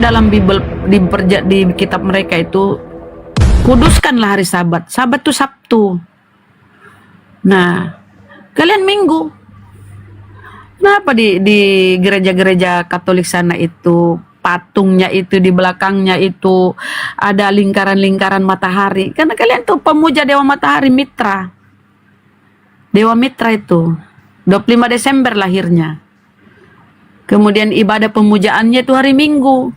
dalam Bible di kitab mereka itu kuduskanlah hari Sabat. Sabat itu Sabtu. Nah, kalian Minggu. Kenapa di gereja-gereja Katolik sana itu patungnya itu di belakangnya itu ada lingkaran-lingkaran matahari? Karena kalian tuh pemuja Dewa Matahari Mitra. Dewa Mitra itu 25 Desember lahirnya. Kemudian ibadah pemujaannya itu hari Minggu.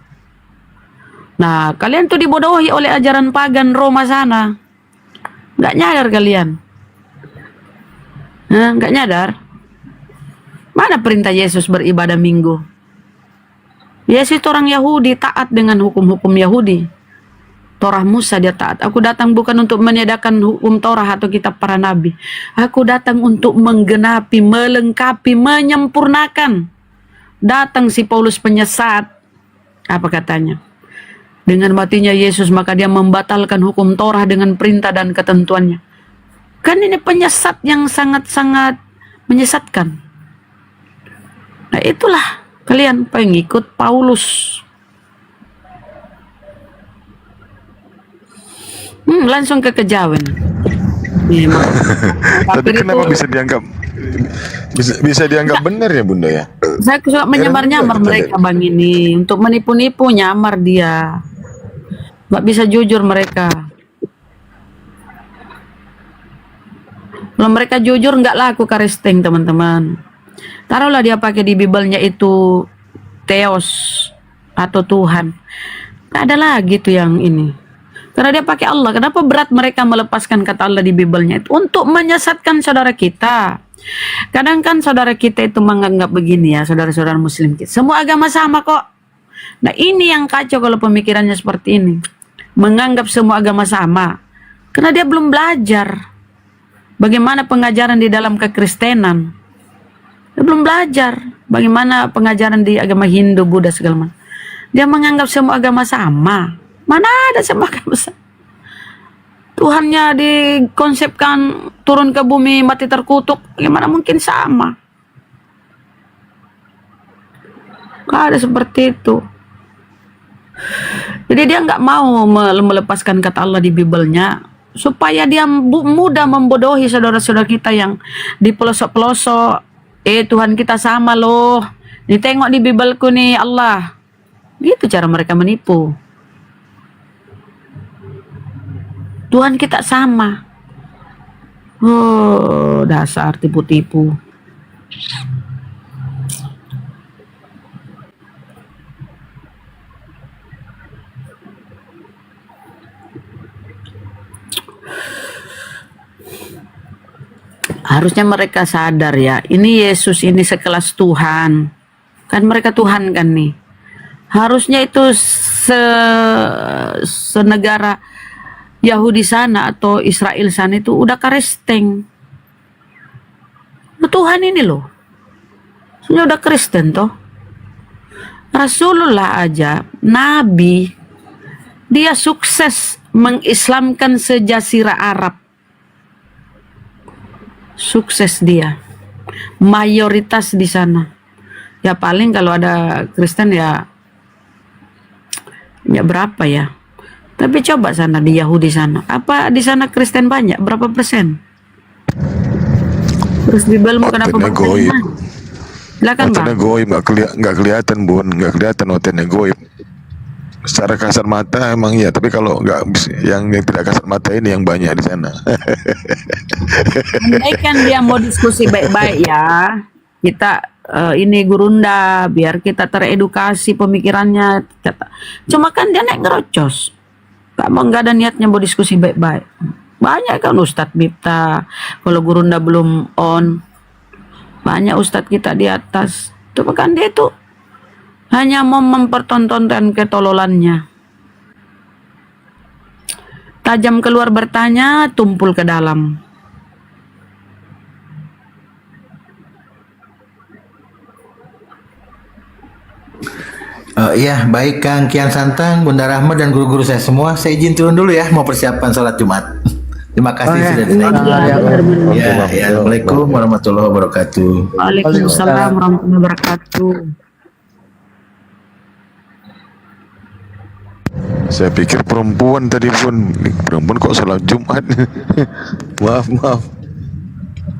Nah, kalian tuh dibodohi oleh ajaran pagan Roma sana. Nggak nyadar kalian? Nggak nyadar? Mana perintah Yesus beribadah Minggu? Yesus itu orang Yahudi, taat dengan hukum-hukum Yahudi. Torah Musa dia taat. Aku datang bukan untuk menyediakan hukum Torah atau kitab para nabi. Aku datang untuk menggenapi, melengkapi, menyempurnakan. Datang si Paulus penyesat. Apa katanya? Dengan matinya Yesus maka dia membatalkan hukum Torah dengan perintah dan ketentuannya. Kan ini penyesat yang sangat-sangat menyesatkan. Nah itulah kalian pengikut Paulus. Langsung ke kejawen. Tapi kenapa bisa dianggap benar ya Bunda ya? Saya suka menyamar-nyamar mereka bang ini untuk menipu-nipu, nyamar dia. Nggak bisa jujur mereka. Kalau mereka jujur nggak laku Karisteng teman-teman. Taruhlah dia pakai di Biblenya itu Theos atau Tuhan. Nggak ada lagi tuh yang ini. Karena dia pakai Allah. Kenapa berat mereka melepaskan kata Allah di Biblenya itu? Untuk menyesatkan saudara kita. Kadang kan saudara kita itu menganggap begini ya, saudara-saudara muslim kita. Semua agama sama kok. Nah ini yang kacau kalau pemikirannya seperti ini. Menganggap semua agama sama. Karena dia belum belajar. Bagaimana pengajaran di dalam kekristenan. Dia belum belajar bagaimana pengajaran di agama Hindu, Buddha segala macam. Dia menganggap semua agama sama. Mana ada semua agama sama? Tuhannya dikonsepkan turun ke bumi mati terkutuk. Bagaimana mungkin sama? Gak ada seperti itu. Jadi dia nggak mau melepaskan kata Allah di Biblenya supaya dia mudah membodohi saudara-saudara kita yang di pelosok-pelosok. Tuhan kita sama loh. Nih tengok di Bibelku nih Allah. Gitu cara mereka menipu. Tuhan kita sama. Oh, dasar tipu-tipu. Harusnya mereka sadar ya, ini Yesus ini sekelas Tuhan. Kan mereka Tuhan kan nih. Harusnya itu senegara Yahudi sana atau Israel sana itu udah Kristen. Tuhan ini loh. Sudah udah Kristen toh. Rasulullah aja, Nabi, dia sukses mengislamkan sejazirah Arab. Sukses dia. Mayoritas di sana. Ya paling kalau ada Kristen ya berapa ya. Tapi coba sana di Yahudi sana. Apa di sana Kristen banyak? Berapa persen? Terus Bibelmu kenapa banyak? Silakan Bang. Hotelnya goib, nggak kelihatan Bun, nggak kelihatan hotelnya goib. Secara kasat mata emang iya, tapi kalau nggak yang tidak kasat mata ini yang banyak di sana. Andai kan dia mau diskusi baik-baik ya, kita ini gurunda biar kita teredukasi pemikirannya. Cuma kan dia naik ngerocos, nggak ada niatnya mau diskusi baik-baik. Banyak kan Ustadz Bipta, kalau gurunda belum on, banyak Ustadz kita di atas. Coba kan dia tuh hanya mau mempertontonkan ketololannya. Tajam keluar bertanya, tumpul ke dalam. Iya, baik Kang Kian Santang, Bunda Rahma dan guru-guru saya semua. Saya izin turun dulu ya, mau persiapan sholat Jumat. Terima kasih sudah ditanya. Ya, Assalamualaikum warahmatullahi wabarakatuh. Waalaikumsalam warahmatullahi wabarakatuh. Saya pikir perempuan tadi pun. Perempuan kok salat Jumat. Maaf.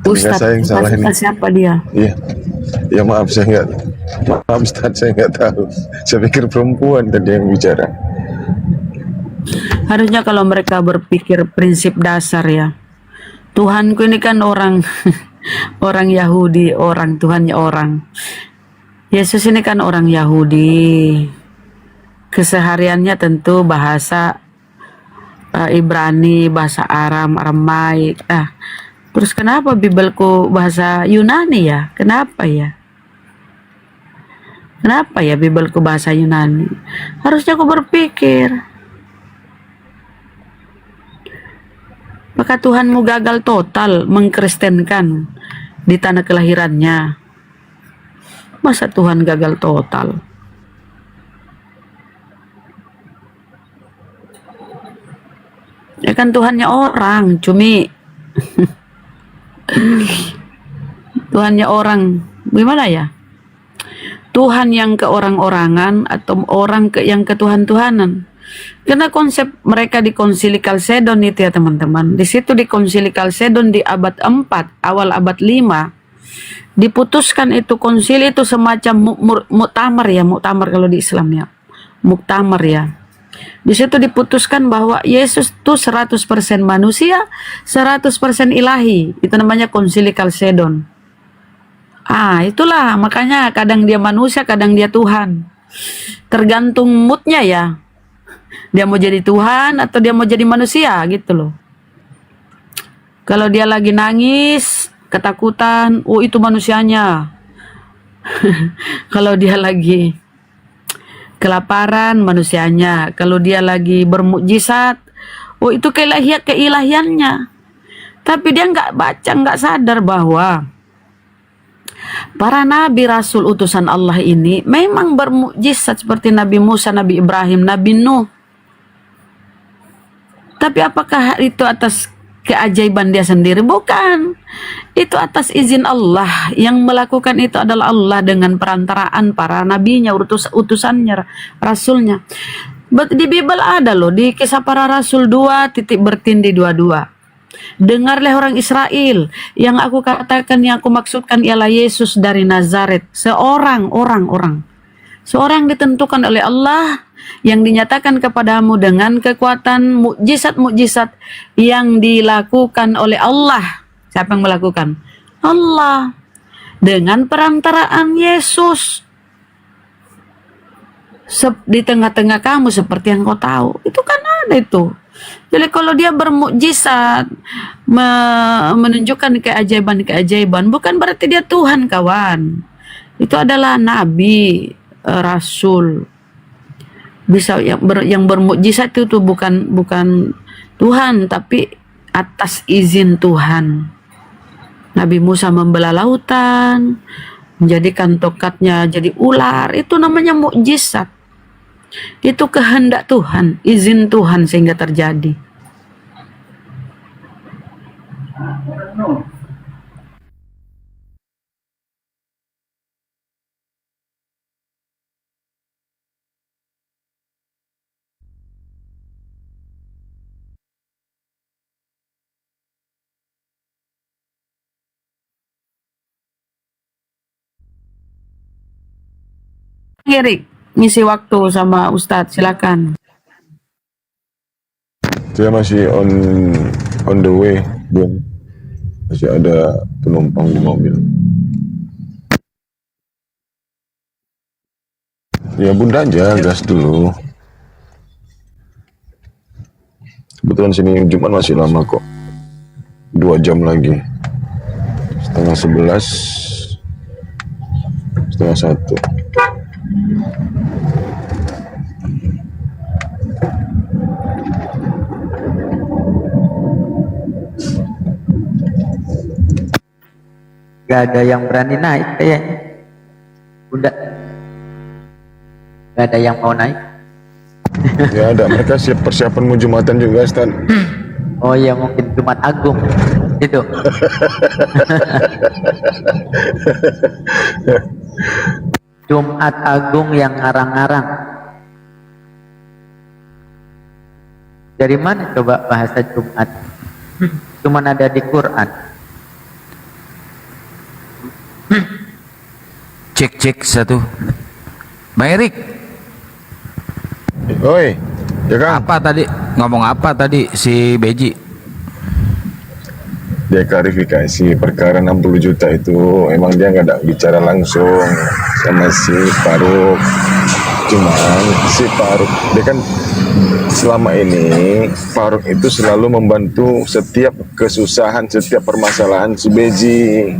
Ustadz, saya yang salah ini. siapa dia? Iya. Ya maaf Ustaz, saya nggak tahu. Saya pikir perempuan tadi yang bicara. Harusnya kalau mereka berpikir prinsip dasar ya. Tuhanku ini kan orang orang Yahudi, Tuhannya orang. Yesus ini kan orang Yahudi. Kesehariannya tentu bahasa Ibrani, bahasa Aramaik. Terus kenapa Bibelku bahasa Yunani ya? Kenapa ya? Kenapa ya Bibelku bahasa Yunani? Harusnya aku berpikir. Maka Tuhanmu gagal total mengkristenkan di tanah kelahirannya. Masa Tuhan gagal total? Ya kan Tuhannya orang, cumi. Tuhannya orang, gimana ya? Tuhan yang ke orang-orangan atau orang yang ke Tuhan-Tuhanan. Karena konsep mereka di Konsili Kalsedon itu ya teman-teman. Di situ di Konsili Kalsedon di abad 4, awal abad 5, diputuskan itu konsili itu semacam muktamar ya, muktamar kalau di Islam ya. Muktamar ya. Di situ diputuskan bahwa Yesus itu 100% manusia, 100% ilahi. Itu namanya Konsili Kalsedon. Itulah makanya kadang dia manusia, kadang dia Tuhan. Tergantung moodnya ya. Dia mau jadi Tuhan atau dia mau jadi manusia gitu loh. Kalau dia lagi nangis, ketakutan, itu manusianya. Kalau dia lagi kelaparan, manusianya. Kalau dia lagi bermukjizat, itu keilahiannya. Tapi dia nggak baca, nggak sadar bahwa para nabi, rasul, utusan Allah ini memang bermukjizat seperti Nabi Musa, Nabi Ibrahim, Nabi Nuh. Tapi apakah itu atas keajaiban dia sendiri? Bukan. Itu atas izin Allah. Yang melakukan itu adalah Allah dengan perantaraan para nabinya, utusannya, rasulnya. Di Bible ada loh, di Kisah Para Rasul 2:22. Dengarlah orang Israel, yang aku katakan, yang aku maksudkan ialah Yesus dari Nazaret, seorang yang ditentukan oleh Allah, yang dinyatakan kepadamu dengan kekuatan mukjizat-mukjizat yang dilakukan oleh Allah. Siapa yang melakukan? Allah. Dengan perantaraan Yesus. Di tengah-tengah kamu seperti yang kau tahu. Itu kan ada itu. Jadi kalau dia bermukjizat, menunjukkan keajaiban-keajaiban, bukan berarti dia Tuhan, kawan. Itu adalah nabi, rasul. Bisa yang bermukjizat itu bukan Tuhan, tapi atas izin Tuhan. Nabi Musa membelah lautan, menjadikan tokatnya jadi ular, itu namanya mukjizat. Itu kehendak Tuhan, izin Tuhan sehingga terjadi. Erik, ngisi waktu sama Ustadz, silakan. Saya masih on the way, Bun. Masih ada penumpang di mobil. Ya Bunda aja, gas dulu. Kebetulan sini Jumat masih lama kok. 2 jam lagi. 10:30, 10:30. Gak ada yang berani naik kayaknya. Bunda, gak ada yang mau naik. Ya ada, mereka siap persiapan mau Jumatan juga, Stan. Oh iya, mungkin Jumat Agung itu. Jumat Agung yang ngarang-ngarang. Dari mana coba bahasa Jumat? Cuman ada di Quran. Cek satu. Bang Erik, Oi, ya Kang. apa tadi? Ngomong apa tadi si Beji? Dia klarifikasi perkara 60 juta itu emang dia nggak ada bicara langsung sama si Faruk. Cuman si Faruk dia kan selama ini Faruk itu selalu membantu setiap kesusahan, setiap permasalahan si Beji.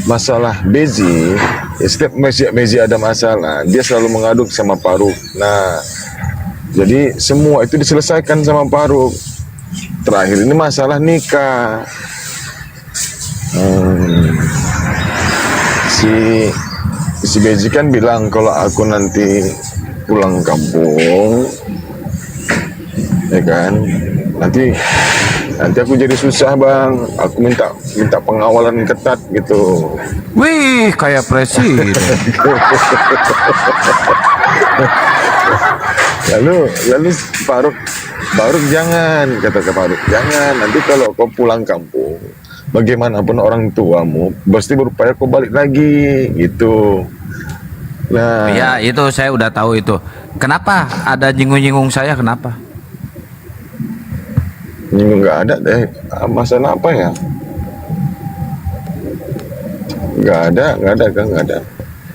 Masalah Beji, ya setiap Beji ada masalah, dia selalu mengaduk sama Faruk. Nah, jadi semua itu diselesaikan sama Faruk. Terakhir ini masalah nikah. Si Beji kan bilang kalau aku nanti pulang kampung, ya kan, nanti aku jadi susah bang. Aku minta pengawalan ketat gitu. Wih, kayak presiden. lalu Faruk jangan, kata Faruk, jangan. Nanti kalau kau pulang kampung, bagaimanapun orang tuamu pasti berupaya kau balik lagi gitu. Nah, Ya, itu saya udah tahu itu. Kenapa ada nyinggung-nyinggung saya? Kenapa? ini nggak ada deh. Masalah apa ya? Nggak ada Kang, nggak ada.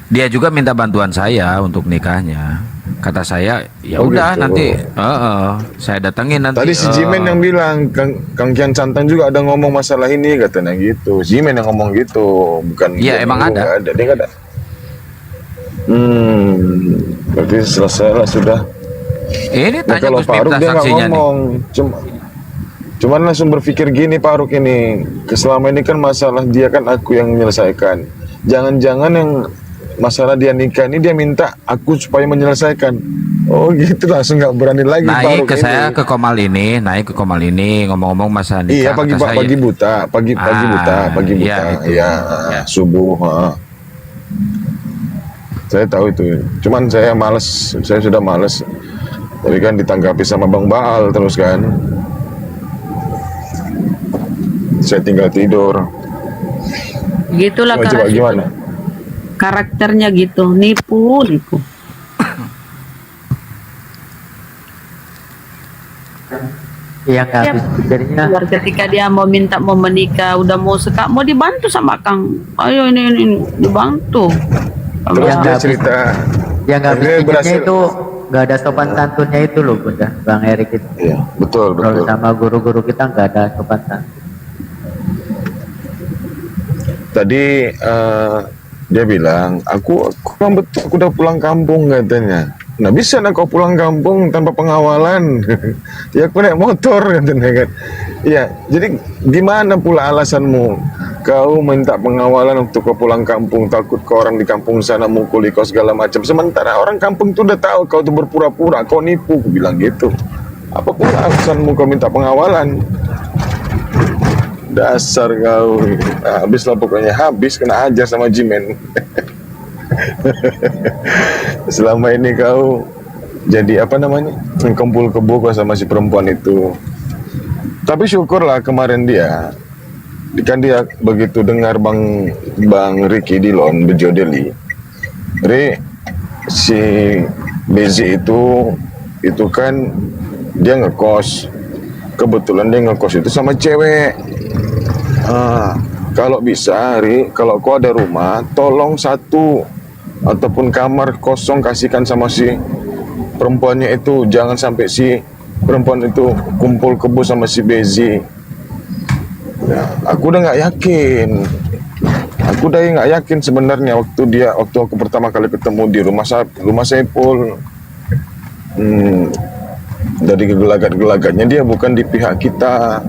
Dia juga minta bantuan saya untuk nikahnya. Kata saya, ya Oh, udah gitu. nanti, saya datengin nanti. Tadi si Jimen yang bilang, Kang Kian Santang juga ada ngomong masalah ini, katanya gitu. Jimen yang ngomong gitu, bukan. Iya, bukan emang lu, ada. nggak ada, dia nggak ada. Berarti selesai lah sudah. Ini Nah, tanya kalau Gus Faruk Miftah dia nggak saksinya nih. ngomong, cuman langsung berpikir gini Faruk ini. Selama ini kan masalah dia kan aku yang menyelesaikan. Jangan-jangan yang masalah dia nikah ini dia minta aku supaya menyelesaikan. Oh gitu, langsung nggak berani lagi Naik Faruk ke ini. saya ke Komal ini, ngomong-ngomong masalah Iya nikah. pagi kata saya, pagi buta, pagi buta, pagi iya, buta, itu. ya, Ya. subuh. Saya tahu itu, cuman saya sudah males. Tapi kan ditanggapi sama Bang Baal terus kan. Saya tinggal tidur. Gitulah Coba gimana? karakternya gitu, nipu. Yang nggak habis pikirnya. Keluar ketika dia mau menikah, udah mau dibantu sama Kang. Ayo ini dibantu. Terus Yang dia nggak cerita, Yang nggak habis dia pikirnya berhasil. itu nggak ada sopan santunnya itu loh Bunda, Bang Erik itu. Iya, betul. Kalau sama guru-guru kita nggak ada sopan santun. Tadi dia bilang, aku kan betul, aku udah pulang kampung katanya. Nah bisa nak kau pulang kampung tanpa pengawalan? Ya aku naik motor katanya kan. Iya, jadi gimana pula alasanmu? Kau minta pengawalan untuk kau pulang kampung, takut kau orang di kampung sana mukuli kau segala macam. Sementara orang kampung itu udah tahu kau tuh berpura-pura, kau nipu, aku bilang gitu. Apa pula alasanmu kau minta pengawalan? Dasar kau. Nah, habis lah pokoknya, habis kena ajar sama Jimen. Selama ini kau jadi apa namanya, kumpul kebo kau sama si perempuan itu. Tapi syukurlah kemarin dia kan dia begitu dengar Bang Ricky Dillon Bejodeli, si Bezi itu kan dia ngekos. Kebetulan dia ngekos itu sama cewek. Kalau bisa, kalau kau ada rumah, tolong satu ataupun kamar kosong kasihkan sama si perempuannya itu. Jangan sampai si perempuan itu kumpul kebo sama si Bezi. Nah, aku udah nggak yakin. Aku udah nggak yakin sebenarnya waktu aku pertama kali ketemu di rumah Saipul. Dari gelagat-gelagatnya dia bukan di pihak kita.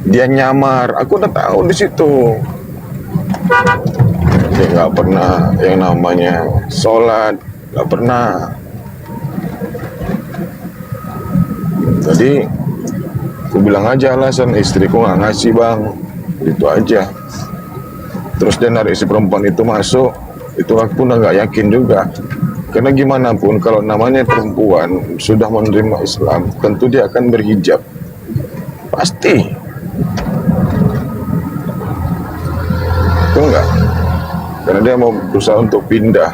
Dia nyamar. Aku udah tahu di situ. Dia nggak pernah yang namanya sholat, nggak pernah. Jadi aku bilang aja alasan istriku nggak ngasih bang, itu aja. Terus dia narik si perempuan itu masuk, itu aku udah nggak yakin juga. Karena gimana pun kalau namanya perempuan sudah menerima Islam, tentu dia akan berhijab. Pasti. Betul nggak? Karena dia mau berusaha untuk pindah.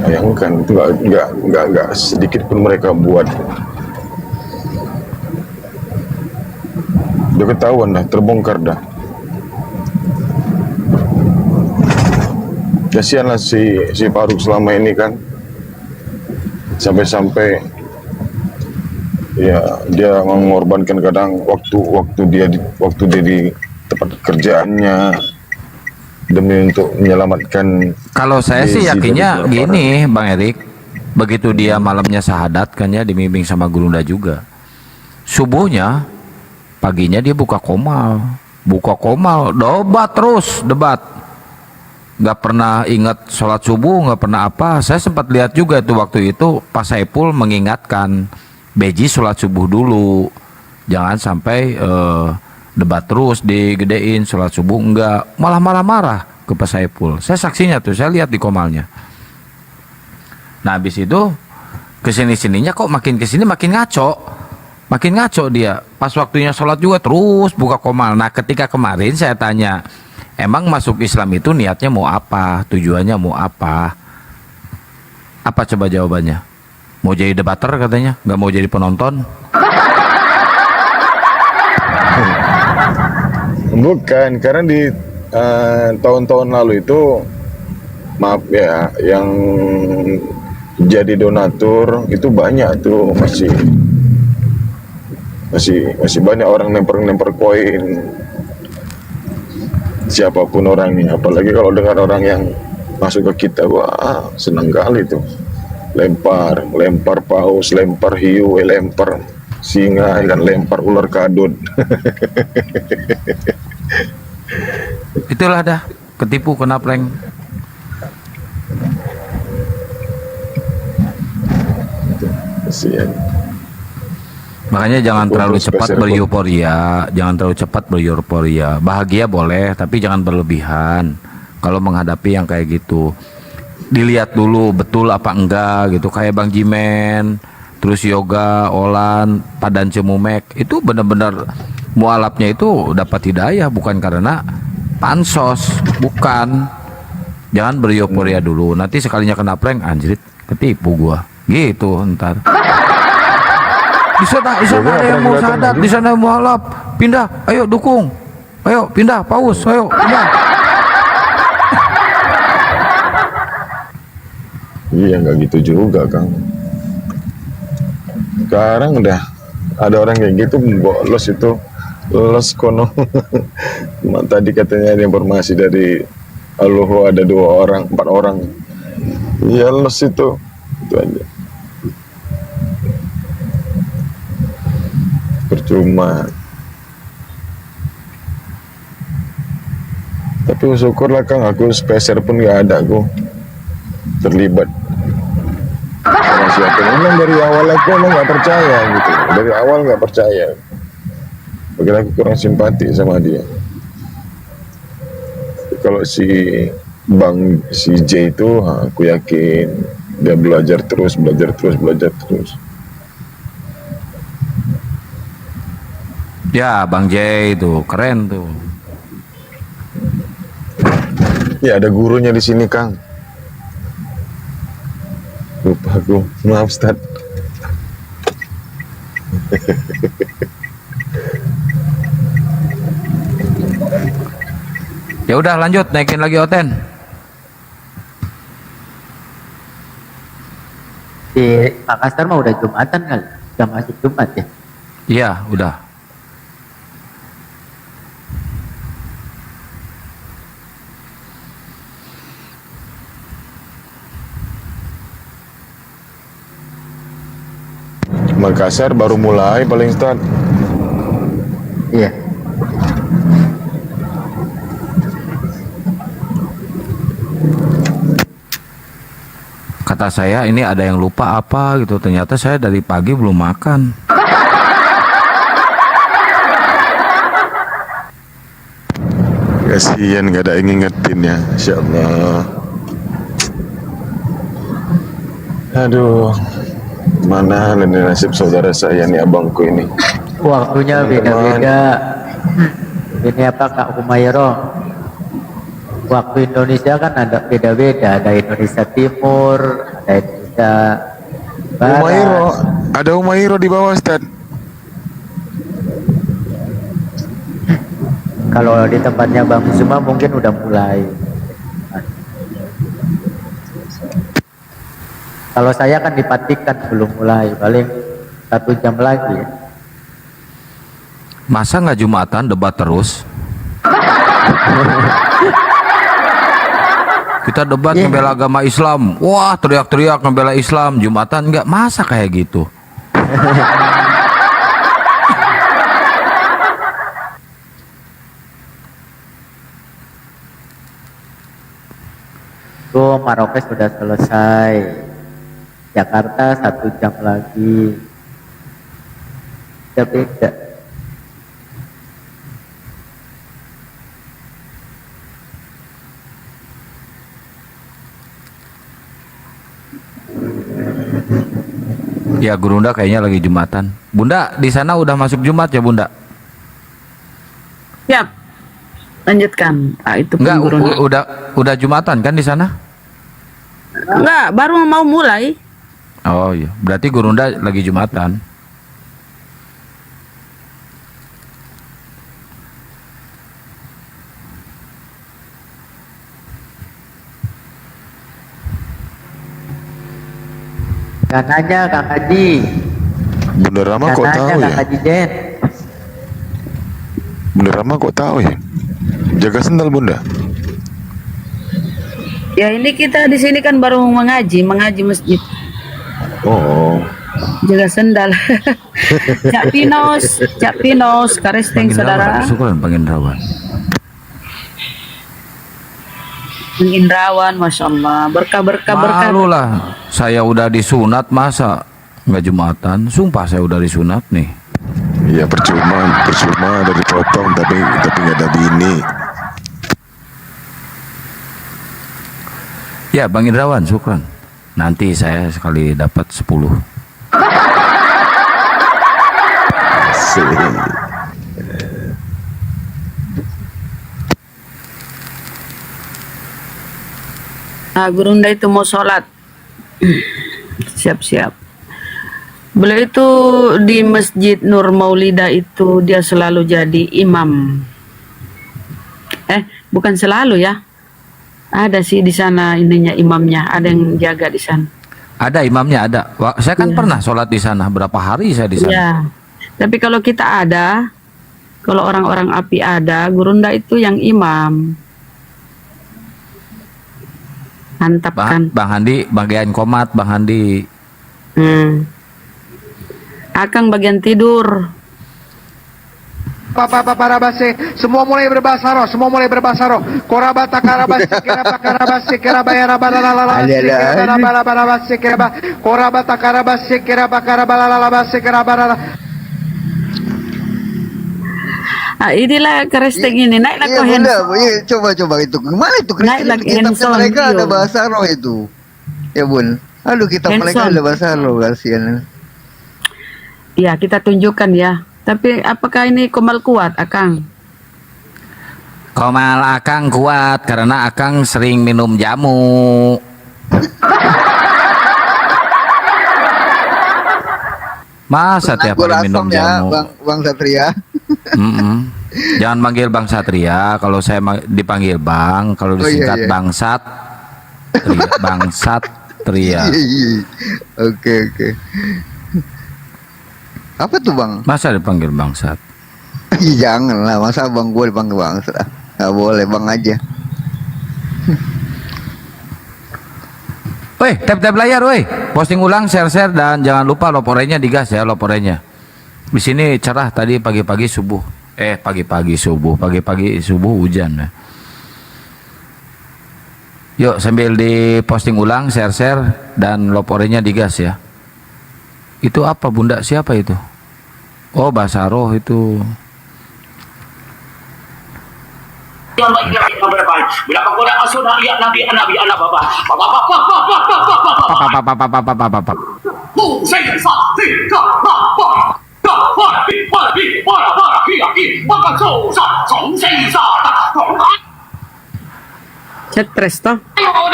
Bayangkan itu nggak sedikit pun mereka buat. Udah ketahuan dah, terbongkar dah. Kasihanlah si Faruk selama ini kan, sampai-sampai ya dia mengorbankan kadang waktu dia di tempat kerjaannya demi untuk menyelamatkan. Kalau saya sih yakinnya gini, Bang Erik, begitu dia malamnya syahadat kan ya, dibimbing sama Gurunda juga. Subuhnya, paginya dia buka komal, debat. Nggak pernah ingat sholat subuh, nggak pernah apa. Saya sempat lihat juga tuh waktu itu Pak Saipul mengingatkan, Beji sholat subuh dulu, jangan sampai debat terus digedein, sholat subuh enggak, malah marah-marah ke Pak Saipul. Saya saksinya tuh, saya lihat di komalnya. Nah habis itu kesini-sininya kok makin kesini makin ngaco dia. Pas waktunya sholat juga terus buka komal. Nah ketika kemarin saya tanya, emang masuk Islam itu niatnya mau apa, tujuannya mau apa? Apa coba jawabannya? Mau jadi debater katanya, nggak mau jadi penonton. Bukan, karena di tahun-tahun lalu itu, maaf ya, yang jadi donatur itu banyak tuh, masih banyak orang lempar koin. Siapapun orangnya, apalagi kalau dengar orang yang masuk ke kita, wah senang kali tuh. Lempar paus, lempar hiu, lempar singa, kan lempar ular kadut. Itulah dah, ketipu kena prank. Kasihan. Makanya jangan terlalu cepat spesial bereuforia. Bahagia boleh, tapi jangan berlebihan. Kalau menghadapi yang kayak gitu, dilihat dulu betul apa enggak gitu. Kayak Bang Jimen, terus Yoga, Olan, Padan Cemumek, itu benar-benar mualafnya itu dapat hidayah, bukan karena pansos, bukan. Jangan bereuforia dulu. Nanti sekalinya kena prank, anjrit, ketipu gua. Gitu ntar. Di sana ada yang mau sadat, di sana mau halap, pindah, ayo dukung, ayo pindah, paus, ayo pindah. Iya, nggak gitu juga, Kang. Sekarang udah ada orang kayak gitu, bolos itu, los kono. Tadi katanya ada informasi dari Aluhu ada 4 orang. Iya, los itu aja. Percuma. Tapi syukurlah Kang, aku speser pun nggak ada aku terlibat. Karena siapa memang dari awal aku memang nggak percaya gitu. Dari awal nggak percaya. Bagi aku kurang simpati sama dia. Kalau si J itu, aku yakin dia belajar terus. Ya Bang J itu keren tuh. Ya ada gurunya di sini Kang. Lupa aku, maaf Ustaz. Ya udah lanjut, naikin lagi Oten. Di Makassar mah udah Jumatan kali, udah masuk Jumat ya. Iya udah. Makassar baru mulai paling start. Iya. Kata saya ini ada yang lupa apa gitu. Ternyata saya dari pagi belum makan. Kasihan, gak ada yang ngingetin ya. Insya Allah. Aduh, mana ini nasib saudara saya nih, abangku ini. Waktunya beda-beda. Ini apa Kak Humayro? Waktu Indonesia kan ada beda-beda. Ada Indonesia Timur, ada Indonesia Barat. Umairo, ada Umairo di bawah, Ustaz. Kalau di tempatnya Bang Zuma mungkin udah mulai. Kalau saya kan dipatikan belum mulai, paling 1 jam lagi. Masa nggak Jumatan debat terus? Kita debat ngebela agama Islam, wah teriak-teriak ngebela Islam. Jumatan nggak, masa kayak gitu? Tuh Marrakesh sudah selesai. Jakarta 1 jam lagi. Beda. Ya Gurunda kayaknya lagi Jumatan. Bunda di sana udah masuk Jumat ya Bunda? Siap. Lanjutkan. Ah, itu Enggak, pun Gurunda. udah Jumatan kan di sana? Enggak, baru mau mulai. Oh iya, berarti Gurunda lagi Jumatan. Gak nanya Kang Haji. Bunda Rama Gak kok nanya tahu Kang ya? Haji Jen. Bunda Rama kok tahu ya? Jaga sendal Bunda. Ya ini kita di sini kan baru mengaji masjid. Oh, Jaga sendal. Cak Pinos, Karisteng saudara. Syukuran Pangindrawan. Indrawan, masya Allah, berkah. Malu lah, saya udah disunat masa nggak Jumatan? Sumpah saya udah disunat nih. iya percuma udah dipotong tapi nggak ada bini. Ya Bang Indrawan, syukran. Nanti saya sekali dapat 10. Asik. Nah, Gurunda itu mau sholat. Siap-siap. Beliau itu di Masjid Nur Maulida itu dia selalu jadi imam. Bukan selalu ya. Ada sih di sana ininya imamnya, ada yang jaga di sana. Ada imamnya ada. Saya kan pernah sholat di sana. Berapa hari saya di sana? Ya. Tapi kalau kita ada, kalau orang-orang api ada, Gurunda itu yang imam. Mantap kan? Bang Handi bagian komat, Bang Handi. Akang bagian tidur. Bapak Parabase, semua mulai berbahasa roh, Korabata Karabase, Keraba Karabase, Kerabaya Rabalala, Kerabase, Keraba, Korabata Karabase, Keraba Karabalala, Kerabara. Inilah Karisteng ini, naiklah Iya ke Bunda, handphone. iya, coba itu. Gimana itu? Naik lagi Kitab handphone, mereka ada Dio. bahasa roh itu. Ya Bun. Aduh, kitab mereka Handphone. ada bahasa roh, kasihan. Ya, kita tunjukkan ya. Tapi apakah ini Komal kuat, Akang? Komal Akang kuat karena Akang sering minum jamu. Masa tiap Penanggur hari minum asam ya, jamu? Bang Satria. Jangan manggil Bang Satria. Kalau saya dipanggil Bang, kalau Oh, iya, disingkat iya. Bangsat, Bangsat Tria. Iya. Oke. Apa tuh Bang? Masa dipanggil Bangsat? Jangan lah, masa Bang gue dipanggil Bang? Nggak boleh, Bang aja. Woi, tap layar, woi. Posting ulang, share, dan jangan lupa loporenya digas ya, loporenya. Di sini cerah tadi pagi-pagi subuh. Pagi-pagi subuh hujan ya. Yuk sambil di posting ulang, share, dan loporenya digas ya. Itu apa Bunda? Siapa itu? Oh, bahasa roh itu. yang baik yang berbaik. Bila kau nak asal nak lihat nabi anak bapa. Saya sa tiga bapa. Stres toh. Kau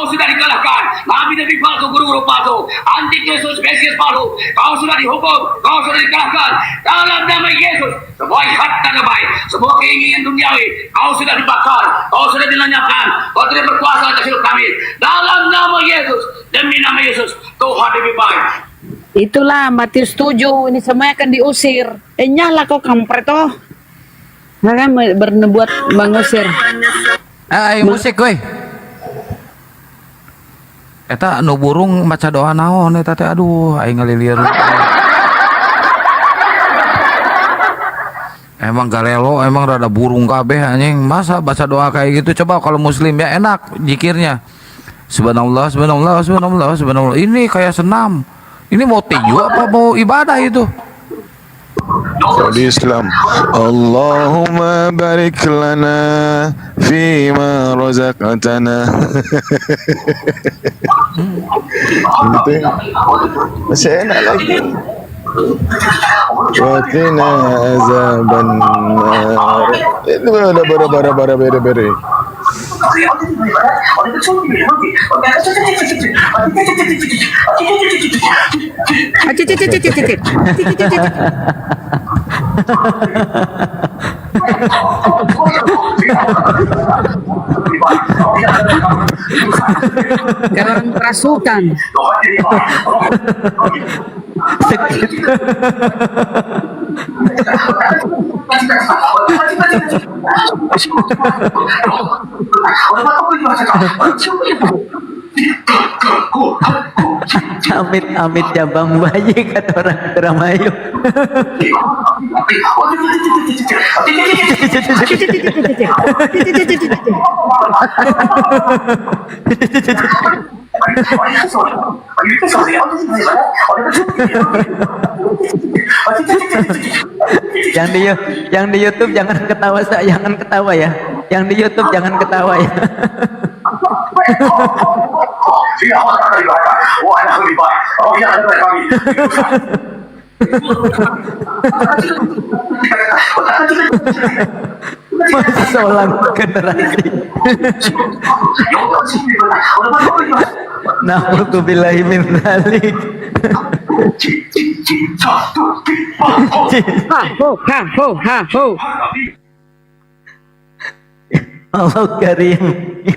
sudah dikalahkan. Nabi-nabi palsu, guru-guru palsu, anti Yesus, Mesias palsu. Kau sudah dihukum, kau sudah dikalahkan. Dalam nama Yesus, semua ikatan baik, semua keinginan duniawi, kau sudah dibakar, kau sudah dilenyapkan, kau tidak berkuasa atas hidup kami. Dalam nama Yesus, demi nama Yesus, Tuhan lebih baik. Itulah Matius 7, ini semuanya akan diusir. Nyala kau kampret toh. Kan bernubuat mengusir. Ayo musik weh. Eta nu burung maca doa naon eta teh, aduh aing ngalilir. Emang galelo, emang rada burung kabeh anjing. Masa baca doa kayak gitu? Coba kalau muslim ya enak zikirnya. Subhanallah, subhanallah, subhanallah, subhanallah. Ini kayak senam. Ini mau tinju apa mau ibadah itu? Kalau di Islam, Allahumma barik lana fima razaqtana. Gitu ya. Masih enak lagi. Watina azaban nar. Itu ada bara bere. Jangan kerasukan. Amit-amit jabang bayi kata orang Indramayu. Yang di YouTube jangan ketawa, jangan ketawa ya. Yang di YouTube jangan ketawa ya. Masih seorang generasi. Na'udzubillahi min dzalik. Allah karim.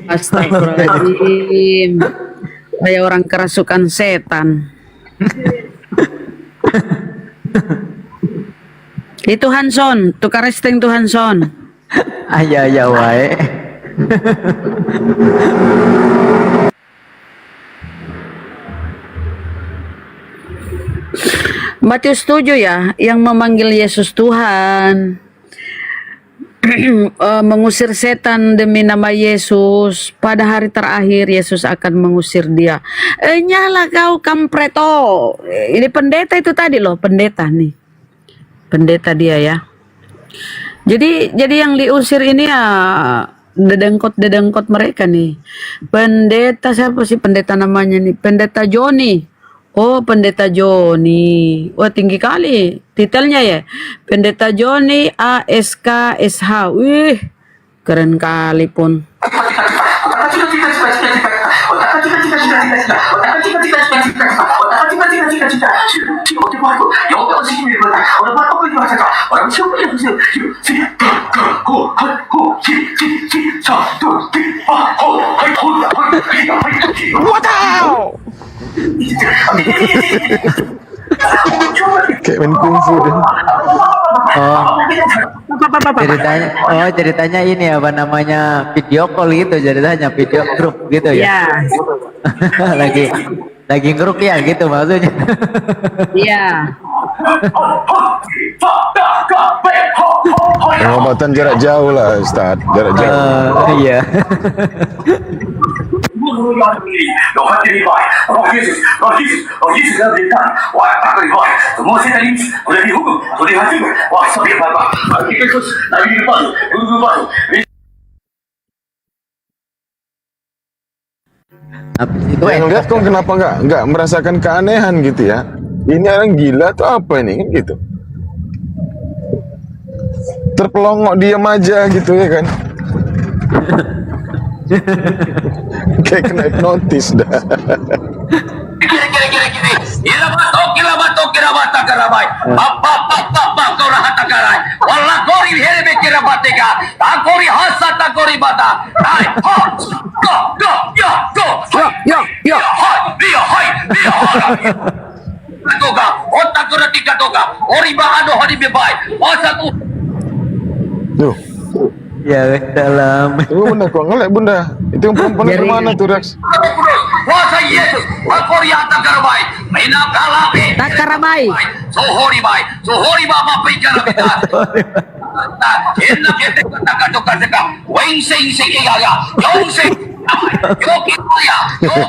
Astagfirullahaladzim. Kayak orang kerasukan setan. Itu Hanson, tukar resting tuh Hanson. Aya wae. Matius 7 ya, yang memanggil Yesus Tuhan. Mengusir setan demi nama Yesus. Pada hari terakhir Yesus akan mengusir dia. Nyala kau kampreto. Ini pendeta itu tadi loh, pendeta nih. Pendeta dia ya. Jadi yang diusir ini ya dedengkot mereka nih. Pendeta siapa sih pendeta namanya nih? Pendeta Joni. Oh, Pendeta Joni. Wah, tinggi kali titelnya ya. Pendeta Joni ASK SH. Wih, keren kali pun. Wow. Kayak main kungfu deh. Ceritanya ini apa namanya, video call gitu, ceritanya video grup gitu ya. lagi ngeruk ya gitu maksudnya. Iya. Pengobatan jarak jauh lah Ustaz, jarak jauh. Iya. guru yang berdiri. Roh hati baik. Roh Yesus. Roh Yesus. Roh Yesus yang berikan. Wah, tak baik. Semua setan ini sudah dihukum. Sudah dihancurkan. Wah, sampai Bapak. Nabi Yesus. Nabi palsu. Guru palsu. Habis itu Yang lihat kok kenapa nggak merasakan keanehan gitu ya? Ini orang gila tuh apa ini kan gitu? Terpelongok diam aja gitu ya kan? Kayak kena hipnotis dah. Kira bata karabai. Bapak kau rahat karai. Wallah kori helbe kira bateka. Takori hasa takori bata. Hai, go. Ya, hai. Toga, otak kena tiga toga. Ori bahado hari bebai. Masa tu. Tuh, ya dalam bunda kok ngelek bunda. Itu yang perempuan dari mana tuh Rex? Kuasa Yesus, Al-Qur'an tak karabai, mina kalabe. Tak karabai. Sohori baba pikir kita. Enak kita kata seka. Weng sing ya. Yong sing. Yo kira. Go.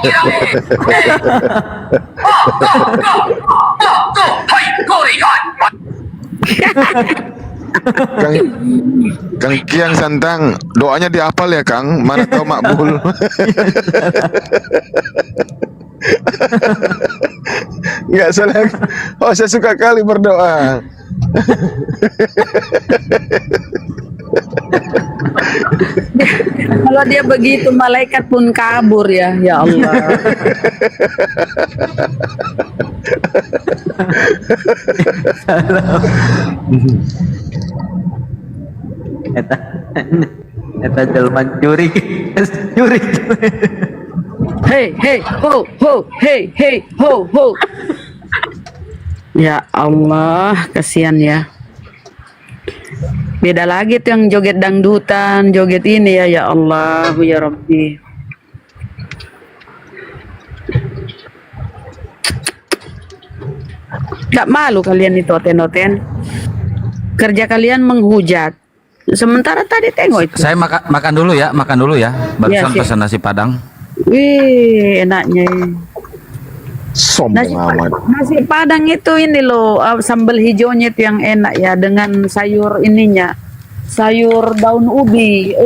Hai, kori hai. Kang Kiang Santang, doanya dihafal ya Kang, mana tahu makbul. Nggak salah. Oh, saya suka kali berdoa. Kalau dia begitu malaikat pun kabur ya. Ya Allah. eta jelman curi. Hey, ho, hey, ho. Ya Allah, kasihan ya. Beda lagi tuh yang joget dangdutan, joget ini ya Allah, ya Rabbi. Gak malu kalian itu oten-oten. Kerja kalian menghujat. Sementara tadi tengok itu. Saya makan dulu ya. Barusan Ya, pesan nasi Padang. Wih, enaknya. Sombong amat. Nasi Padang itu ini loh, sambal hijaunya itu yang enak ya dengan sayur ininya. Sayur daun ubi.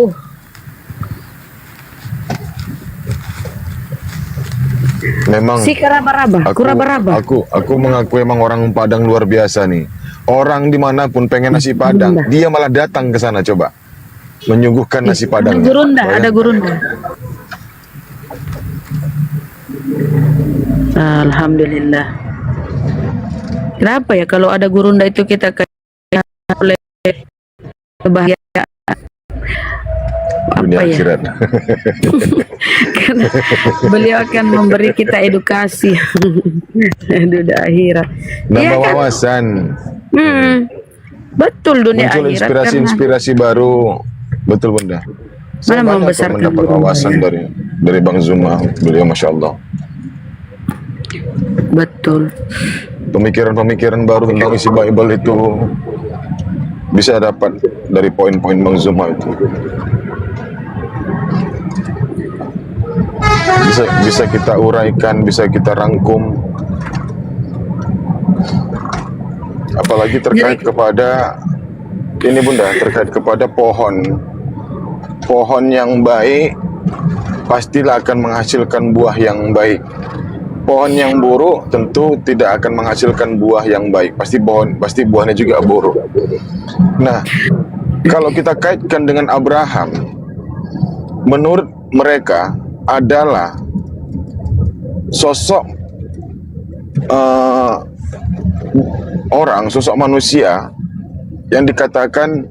Memang Si keraba-raba. aku mengaku emang orang Padang luar biasa nih. Orang dimanapun pengen nasi Padang, dia malah datang ke sana coba menyuguhkan nasi Padang. Ada gurunda. Alhamdulillah. Kenapa ya kalau ada gurunda itu kita kayak oleh kebahagiaan? Dunia Apa ya? akhirat. Karena beliau akan memberi kita edukasi dunia akhirat. Nambah Iya kan? wawasan. Betul dunia Muncul akhirat inspirasi baru. Betul Bunda. Saya Mana banyak kok membesarkan mendapat gurunda wawasan ya? dari Bang Zuma. Beliau Masya Allah. Betul. Pemikiran-pemikiran baru tentang isi Bible itu bisa dapat dari poin-poin Bang Zuma itu. Bisa kita uraikan, bisa kita rangkum. Apalagi terkait kepada ini Bunda, terkait kepada pohon yang baik pastilah akan menghasilkan buah yang baik. Pohon yang buruk tentu tidak akan menghasilkan buah yang baik. Pasti buahnya juga buruk. Nah, kalau kita kaitkan dengan Abraham, menurut mereka adalah sosok sosok manusia yang dikatakan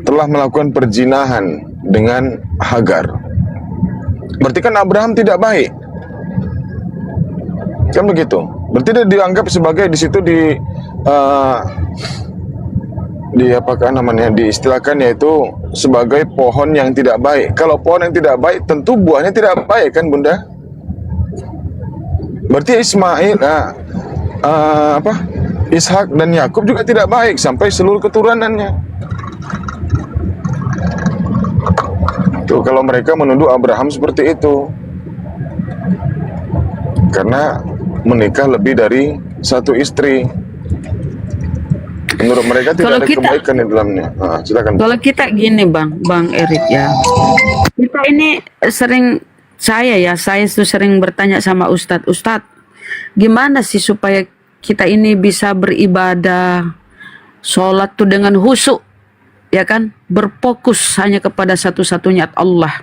telah melakukan perzinahan dengan Hagar. Berarti kan Abraham tidak baik. Kan begitu. Berarti dia dianggap sebagai di situ apakah namanya diistilahkan yaitu sebagai pohon yang tidak baik. Kalau pohon yang tidak baik tentu buahnya tidak baik kan Bunda? Berarti Ismail Ishak dan Yakub juga tidak baik sampai seluruh keturunannya. Tuh kalau mereka menuduh Abraham seperti itu. karena menikah lebih dari satu istri. Menurut mereka Kalau tidak ada kita- kebaikan di dalamnya. Silakan. Kalau kita gini Bang Erik ya, kita ini saya itu sering bertanya sama Ustadz, gimana sih supaya kita ini bisa beribadah, sholat tuh dengan khusyuk, ya kan, berfokus hanya kepada satu-satunya Allah.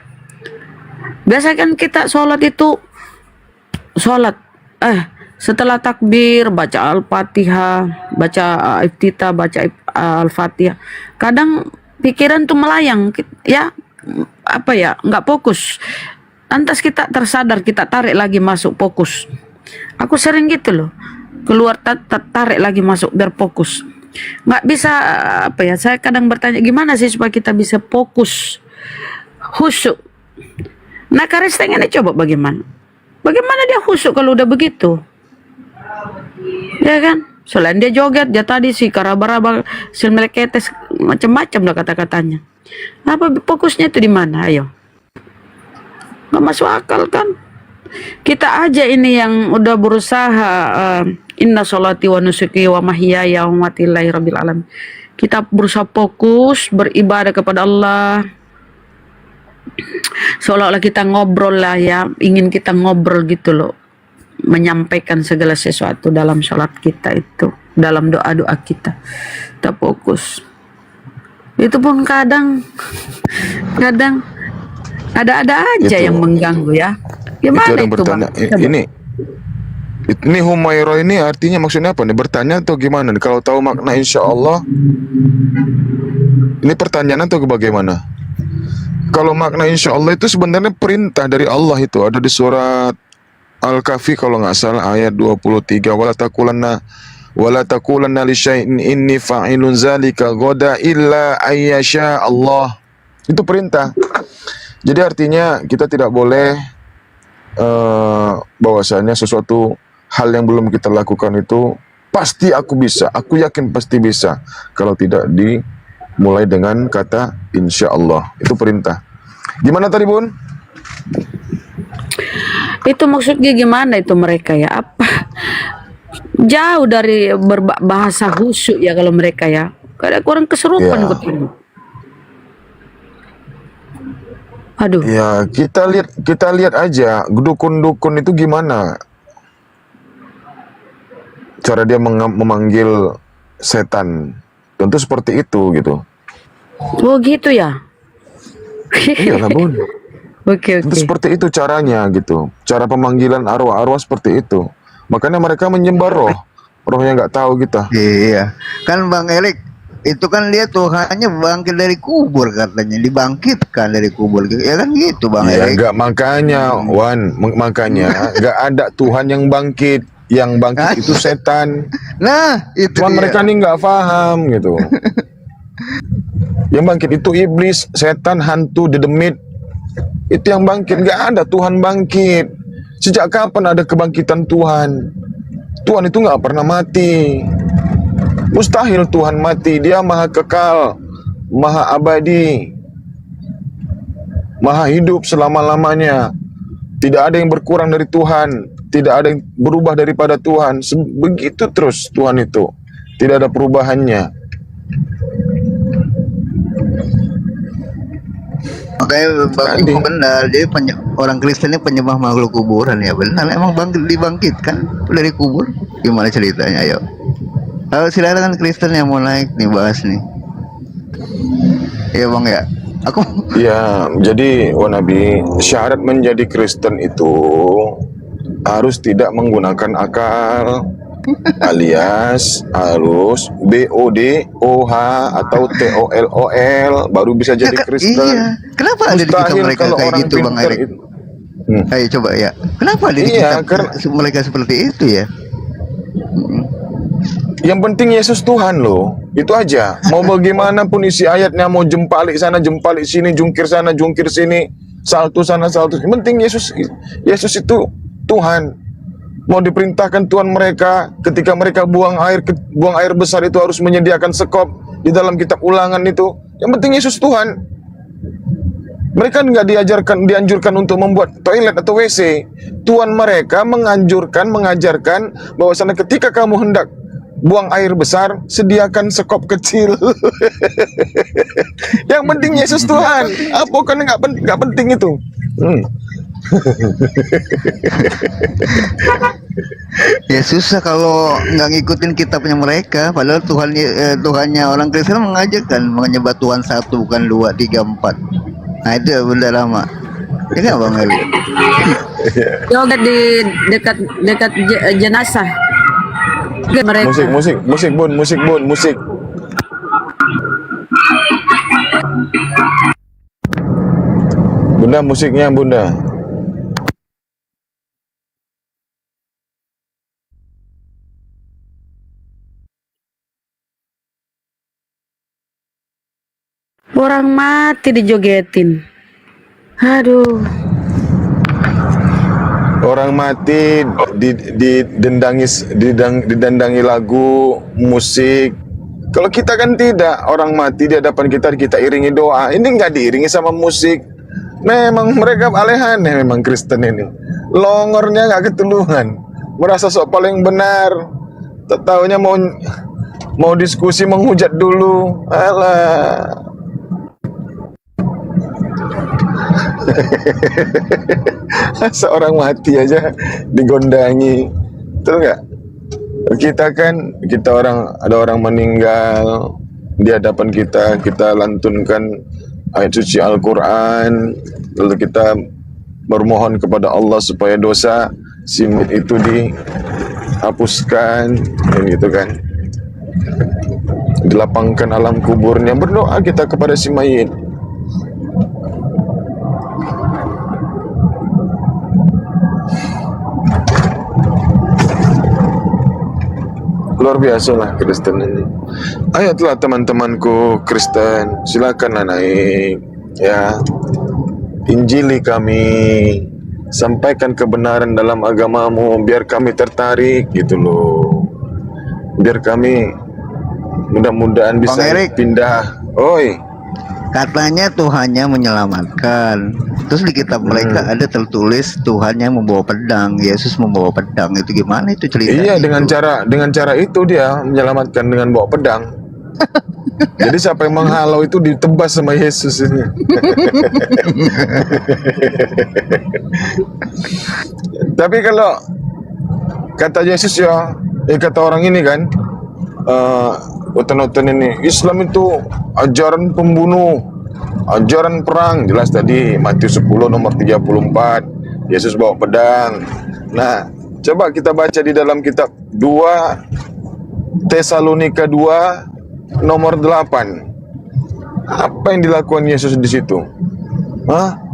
Biasa kan kita sholat setelah takbir baca Al-Fatihah, baca iftitah, baca Al-Fatihah. Kadang pikiran tuh melayang, ya nggak fokus. Lantas kita tersadar, kita tarik lagi masuk fokus. Aku sering gitu loh, keluar tarik lagi masuk biar fokus. Nggak bisa saya kadang bertanya gimana sih supaya kita bisa fokus, khusyuk. Nah Karisteng ini coba bagaimana dia khusyuk kalau udah begitu? Ya kan? Selain dia joget, dia tadi sih karaba-raba, silmeleketes, macam-macam dah kata-katanya. Apa fokusnya itu di mana? Ayo. Nggak masuk akal kan? Kita aja ini yang udah berusaha inna sholati wa nusuki wa mahyaya wa mamati lillahi rabbil alamin. Kita berusaha fokus beribadah kepada Allah. Seolah-olah kita ngobrol lah ya, ingin kita ngobrol gitu loh, menyampaikan segala sesuatu dalam sholat kita itu, dalam doa-doa kita fokus. Itu pun kadang ada aja Itu. yang mengganggu ya. Itu Gimana ada yang itu bertanya. Bang? Coba. Ini Humairah ini artinya maksudnya apa nih? Bertanya atau gimana nih? Kalau tahu makna insya Allah, ini pertanyaan atau bagaimana? Kalau makna insya Allah itu sebenarnya perintah dari Allah, itu ada di surat Al-Kahfi kalau nggak salah ayat 23. Wala taqulanna li syai'in inni fa'ilun zalika ghadan illa ayyasha Allah. Itu perintah. Jadi artinya kita tidak boleh bahwasanya sesuatu hal yang belum kita lakukan itu pasti aku bisa, aku yakin pasti bisa, kalau tidak dimulai dengan kata insya Allah. Itu perintah. Gimana tadi Bun? Itu maksudnya gimana itu mereka ya? Apa jauh dari berbahasa khusyuk ya kalau mereka ya. Kadang kurang keserupan Ya. ketemu. Aduh. Ya, kita lihat aja dukun-dukun itu gimana cara dia memanggil setan. Tentu seperti itu gitu. Oh gitu ya. Iyalah Bun. Oke. Tentu seperti itu caranya gitu. Cara pemanggilan arwah-arwah seperti itu. Makanya mereka menyembah roh yang nggak tahu kita. Iya, kan Bang Erik itu kan dia Tuhannya bangkit dari kubur katanya, dibangkitkan dari kubur, ya kan gitu Bang Ya Erik. enggak, makanya makanya nggak ada Tuhan yang bangkit. Yang bangkit itu setan. Nah, itu Cuman dia. mereka nih nggak paham gitu. Yang bangkit itu iblis, setan, hantu, dedemit. Itu yang bangkit. Nggak ada Tuhan bangkit. Sejak kapan ada kebangkitan Tuhan? Tuhan itu nggak pernah mati. Mustahil Tuhan mati. Dia maha kekal, maha abadi, maha hidup selama-lamanya. Tidak ada yang berkurang dari Tuhan. Tidak ada yang berubah daripada Tuhan. Begitu terus Tuhan itu. Tidak ada perubahannya. Makanya Bang Tadi. benar, jadi orang Kristen ini penyembah makhluk kuburan ya benar. Emang dibangkitkan dari kubur? Gimana ceritanya? Ayo. Silakan Kristen yang mau naik nih bahas nih. Iya Bang ya. Aku Ya, jadi Nabi, syarat menjadi Kristen itu harus tidak menggunakan akal, alias harus BODOH atau TOLOL baru bisa jadi Kristen. Iya. Kenapa ada di kita Mustahil mereka kalau kayak orang gitu Bang pintar Erik? itu. Ayo coba ya. Kenapa ada di Iya, kita mereka seperti itu ya? Yang penting Yesus Tuhan loh, itu aja. Mau bagaimanapun isi ayatnya, mau jempalik sana, jempalik sini, jungkir sana, jungkir sini, salto sana, salto. Yang penting Yesus itu Tuhan. Mau diperintahkan Tuhan mereka ketika mereka buang air besar itu harus menyediakan sekop di dalam kitab Ulangan itu. Yang penting Yesus Tuhan. Mereka nggak dianjurkan untuk membuat toilet atau WC. Tuhan mereka mengajarkan bahwasanya ketika kamu hendak buang air besar, sediakan sekop kecil. Yang penting Yesus Tuhan. Apa kan nggak penting itu? Ya susah kalau nggak ngikutin kitabnya mereka. Padahal Tuhannya orang Kristen mengajarkan menyembah Tuhan satu, bukan 2, 3, 4. Nah itu ya benda lama. Ya nggak Bang Eli? Yoga di dekat jenazah. Mereka. Musik bun. Bunda, musiknya Bunda. Orang mati dijogetin. Aduh. Orang mati didandangi lagu, musik. Kalau kita kan tidak, orang mati di hadapan kita iringi doa. Ini nggak diiringi sama musik. Memang mereka aneh memang Kristen ini. Longornya nggak ketulungan. Merasa sok paling benar. Tak taunya mau diskusi menghujat dulu. Alah. Seorang mati aja digondangi, betul nggak? Ada orang meninggal di hadapan kita lantunkan ayat suci Al-Quran, lalu kita bermohon kepada Allah supaya dosa si mayit itu dihapuskan, gitu kan? Dilapangkan alam kuburnya, berdoa kita kepada si mayit. Luar biasa lah Kristen ini. Ayolah teman-temanku Kristen, silakanlah naik ya. Injili kami, sampaikan kebenaran dalam agamamu, biar kami tertarik gitu loh. Biar kami mudah-mudahan bisa pindah. Oi, Katanya Tuhannya menyelamatkan. Terus di kitab mereka ada tertulis Tuhannya membawa pedang, Yesus membawa pedang. Itu gimana itu ceritanya? iya, dengan cara itu dia menyelamatkan dengan bawa pedang. Jadi siapa yang menghalau itu ditebas sama Yesus ini. Tapi kalau kata Yesus ya, kata orang ini kan, oten-oten ini, Islam itu ajaran pembunuh, ajaran perang. Jelas tadi Matius 10 nomor 34, Yesus bawa pedang. Nah, coba kita baca di dalam kitab 2 Tesalonika 2 nomor 8. Apa yang dilakukan Yesus di situ?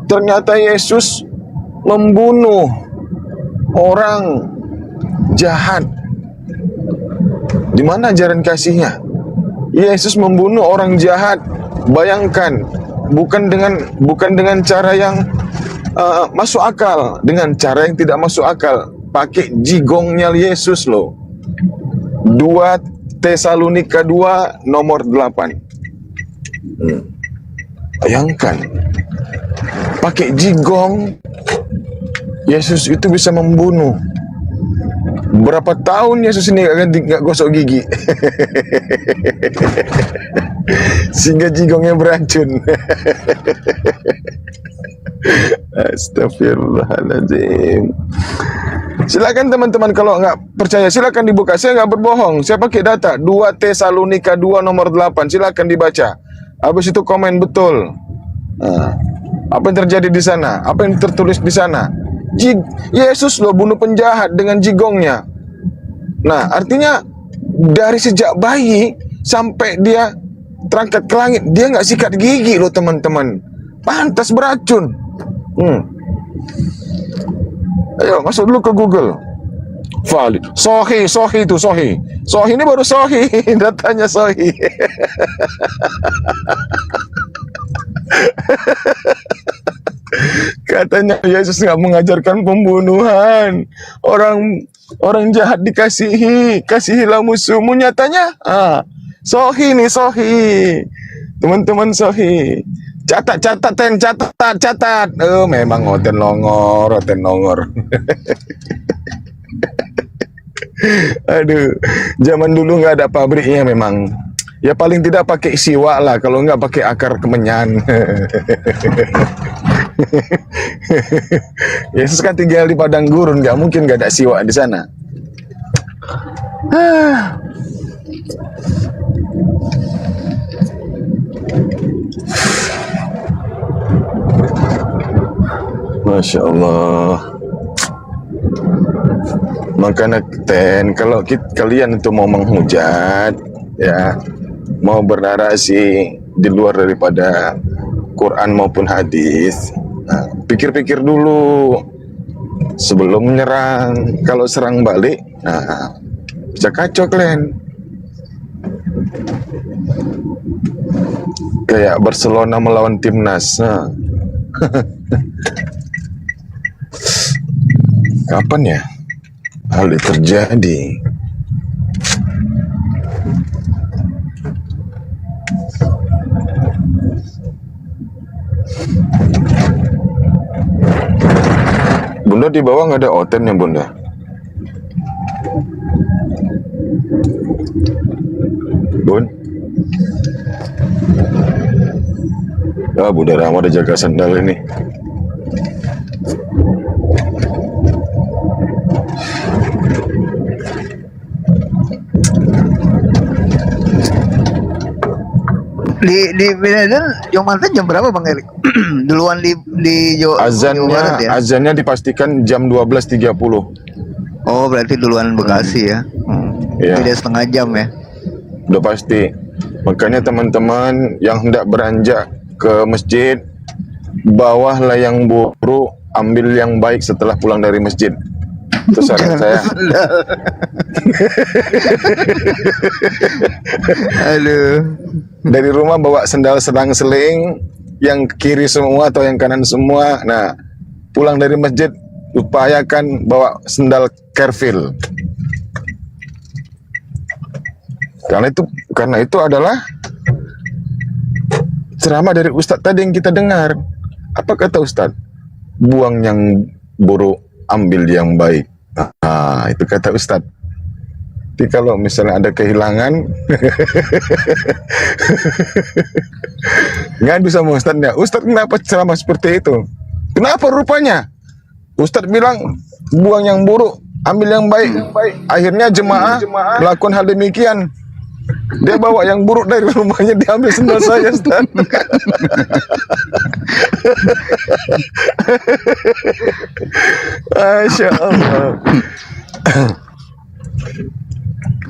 Ternyata Yesus membunuh orang jahat. Di mana ajaran kasihnya? Yesus membunuh orang jahat. Bayangkan, bukan dengan cara yang masuk akal, dengan cara yang tidak masuk akal. Pakai jigongnya Yesus loh. 2 Tesalonika 2 nomor 8. Bayangkan, pakai jigong Yesus itu bisa membunuh. Berapa tahun Yesus ini gak gosok gigi sehingga jigongnya beracun. Astagfirullahaladzim. Silakan teman-teman, kalau nggak percaya silakan dibuka. Saya nggak berbohong, saya pakai data 2 Tesalonika 2 nomor 8. Silakan dibaca. Habis itu komen betul. Apa yang terjadi di sana? Apa yang tertulis di sana? Yesus loh bunuh penjahat dengan jigongnya. Nah, artinya dari sejak bayi sampai dia terangkat ke langit, dia nggak sikat gigi loh teman-teman. Pantas beracun. Ayo masuk dulu ke Google. Valid. Sohi itu Sohi. Sohi ini baru Sohi, datanya Sohi. Katanya Yesus nggak mengajarkan pembunuhan. Orang jahat dikasihi, kasihilah musuhmu. Nyatanya, Sohi nih Sohi. Teman-teman Sohi. Catat, Ten, catat. Memang Oten Longor. Aduh, zaman dulu nggak ada pabriknya memang. Ya paling tidak pakai siwak lah, kalau nggak pakai akar kemenyan. Yesus kan tinggal di padang gurun, nggak mungkin nggak ada siwak di sana. Masya Allah. Makanya Ten, kalau kalian itu mau menghujat, ya, mau bernarasi di luar daripada Quran maupun hadis, nah, pikir-pikir dulu sebelum menyerang. Kalau serang balik, nah, bisa kacau kalian. Kayak Barcelona melawan timnas. Nah. Kapan ya hal itu terjadi? Bunda di bawah nggak ada Oten ya Bunda? Bun? Ah, Bunda Rama udah jaga sandal ini. Di Medan Jumatan jam berapa Bang Erik? Duluan di Jawa Barat ya? Azannya dipastikan jam 12.30. Oh, berarti duluan Bekasi ya. Iya. Tidak setengah jam ya. Udah pasti. Makanya teman-teman yang hendak beranjak ke masjid, bawalah yang buruk, ambil yang baik setelah pulang dari masjid. Itu saran saya. Aduh. Dari rumah bawa sendal selang-seling, yang kiri semua atau yang kanan semua. Nah, pulang dari masjid upayakan bawa sendal kerfil. Karena itu adalah ceramah dari Ustadz tadi yang kita dengar. Apa kata Ustadz? Buang yang buruk, ambil yang baik. Ah, itu kata Ustadz. Jadi kalau misalnya ada kehilangan, ngadu sama Ustadznya. Ustadz kenapa ceramah seperti itu? Kenapa rupanya? Ustadz bilang buang yang buruk, ambil yang baik. Akhirnya jemaah melakukan hal demikian. Dia bawa yang buruk dari rumahnya, diambil sendal saya, Ustaz. Masya Allah.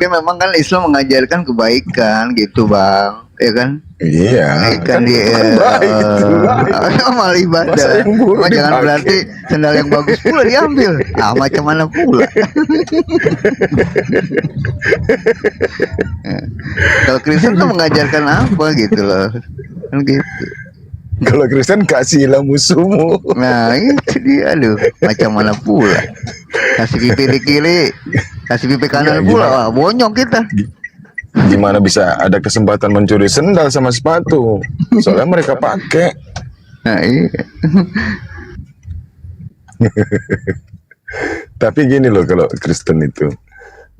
Tapi memang kan Islam mengajarkan kebaikan gitu Bang, ya kan? Iya. Kan baik itu. Amal ibadah. Masa yang buruk Jangan dipakai? berarti sendal yang bagus pula diambil. Ah, macam mana pula? Kalau Kristen tuh mengajarkan apa gitu loh, kan gitu. Kalau Kristen kasihlah musuhmu. Nah itu dia, aduh, macam mana pula? Kasih pipi di kiri, kasih pipi kanan Ya, pula, gimana? wah bonyok kita. Gimana bisa ada kesempatan mencuri sendal sama sepatu? Soalnya mereka pakai. Nah iya. Tapi gini loh kalau Kristen itu,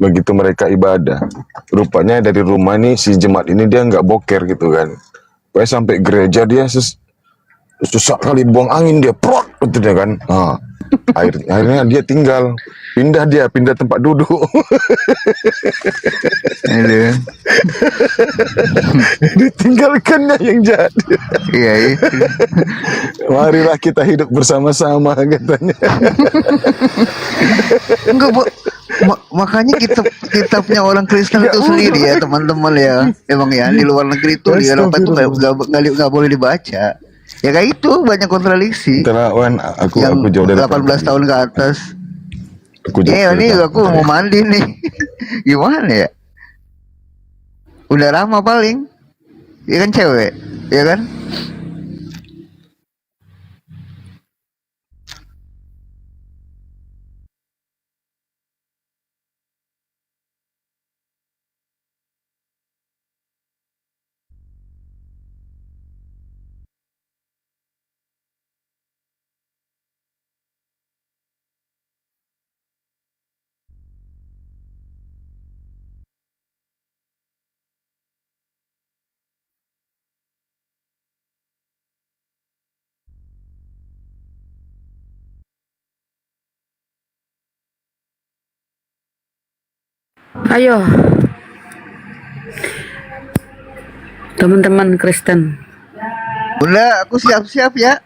begitu mereka ibadah, rupanya dari rumah nih si jemaat ini dia nggak boker gitu kan. Pokoknya sampai gereja dia susah kali buang angin dia, prot gitu dia kan. Ah, akhirnya dia pindah tempat duduk. Aduh. Ditinggalkannya yang jahat. Iya, iya. Marilah kita hidup bersama-sama katanya. Enggak, Bu. Makanya kitabnya orang Kristen itu sendiri ya teman-teman ya. Emang ya di luar negeri itu di Eropa itu nggak boleh dibaca. Ya kayak itu banyak kontradiksi. Terawan aku jauh dari 18 tahun ke atas. Aku jauh Ya dari ini aku mau mandi nih. Gimana ya? Udah lama paling. Ya kan cewek, ya kan? Ayo, teman-teman Kristen. Bunda, aku siap-siap ya.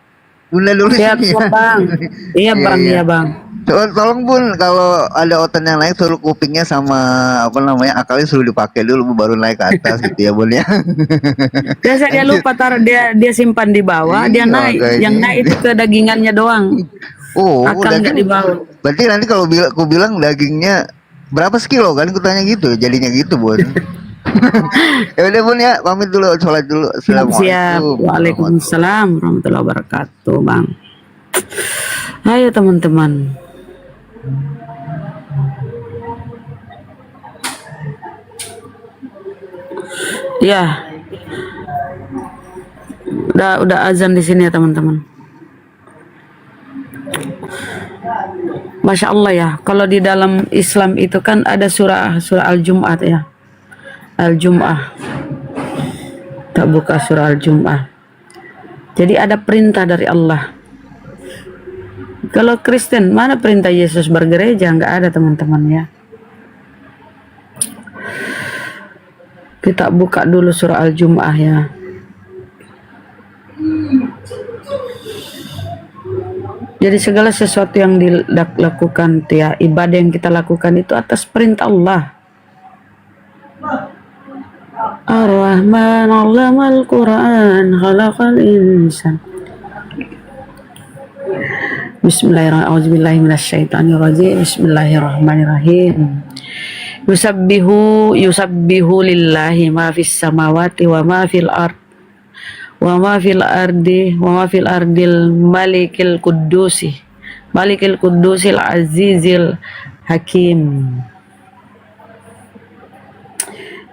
Bunda dulu Siap, sini. siap, Bang. Iya, Bang, iya, Bang. Tolong Bun, kalau ada otan yang naik suruh kupingnya sama apa namanya akalnya suruh dipakai dulu baru naik ke atas gitu ya Bun ya. Biasa dia lupa taruh dia simpan di bawah, dia Iya, naik. makanya. Yang naik itu ke dagingannya doang. Oh, Akal nggak daging. di bawah. Berarti nanti kalau aku bilang dagingnya berapa sekilo kan? Aku tanya gitu, jadinya gitu Bun. Ya udah Bun ya, pamit dulu, sholat dulu. Siap. Assalamualaikum. Waalaikumsalam warahmatullahi wabarakatuh, Bang. Ayo teman-teman. Ya. Udah azan di sini ya, teman-teman. Masya Allah ya, kalau di dalam Islam itu kan ada surah Al-Jum'ah ya. Al-Jum'ah. Tak buka surah Al-Jum'ah. Jadi ada perintah dari Allah. Kalau Kristen, mana perintah Yesus bergereja? Nggak ada, teman-teman ya. Kita buka dulu surah Al-Jum'ah ya. Jadi segala sesuatu yang dilakukan ya, ibadah yang kita lakukan itu atas perintah Allah. Ar-Rahman 'allamal Qur'an khalaqal insan. Bismillahirrahmanirrahim. Bismillahirrahmanirrahim. Yusabbihu lillahi ma fis samawati wa ma fil ard wa ma fil ardil malikil qudusil azizil hakim.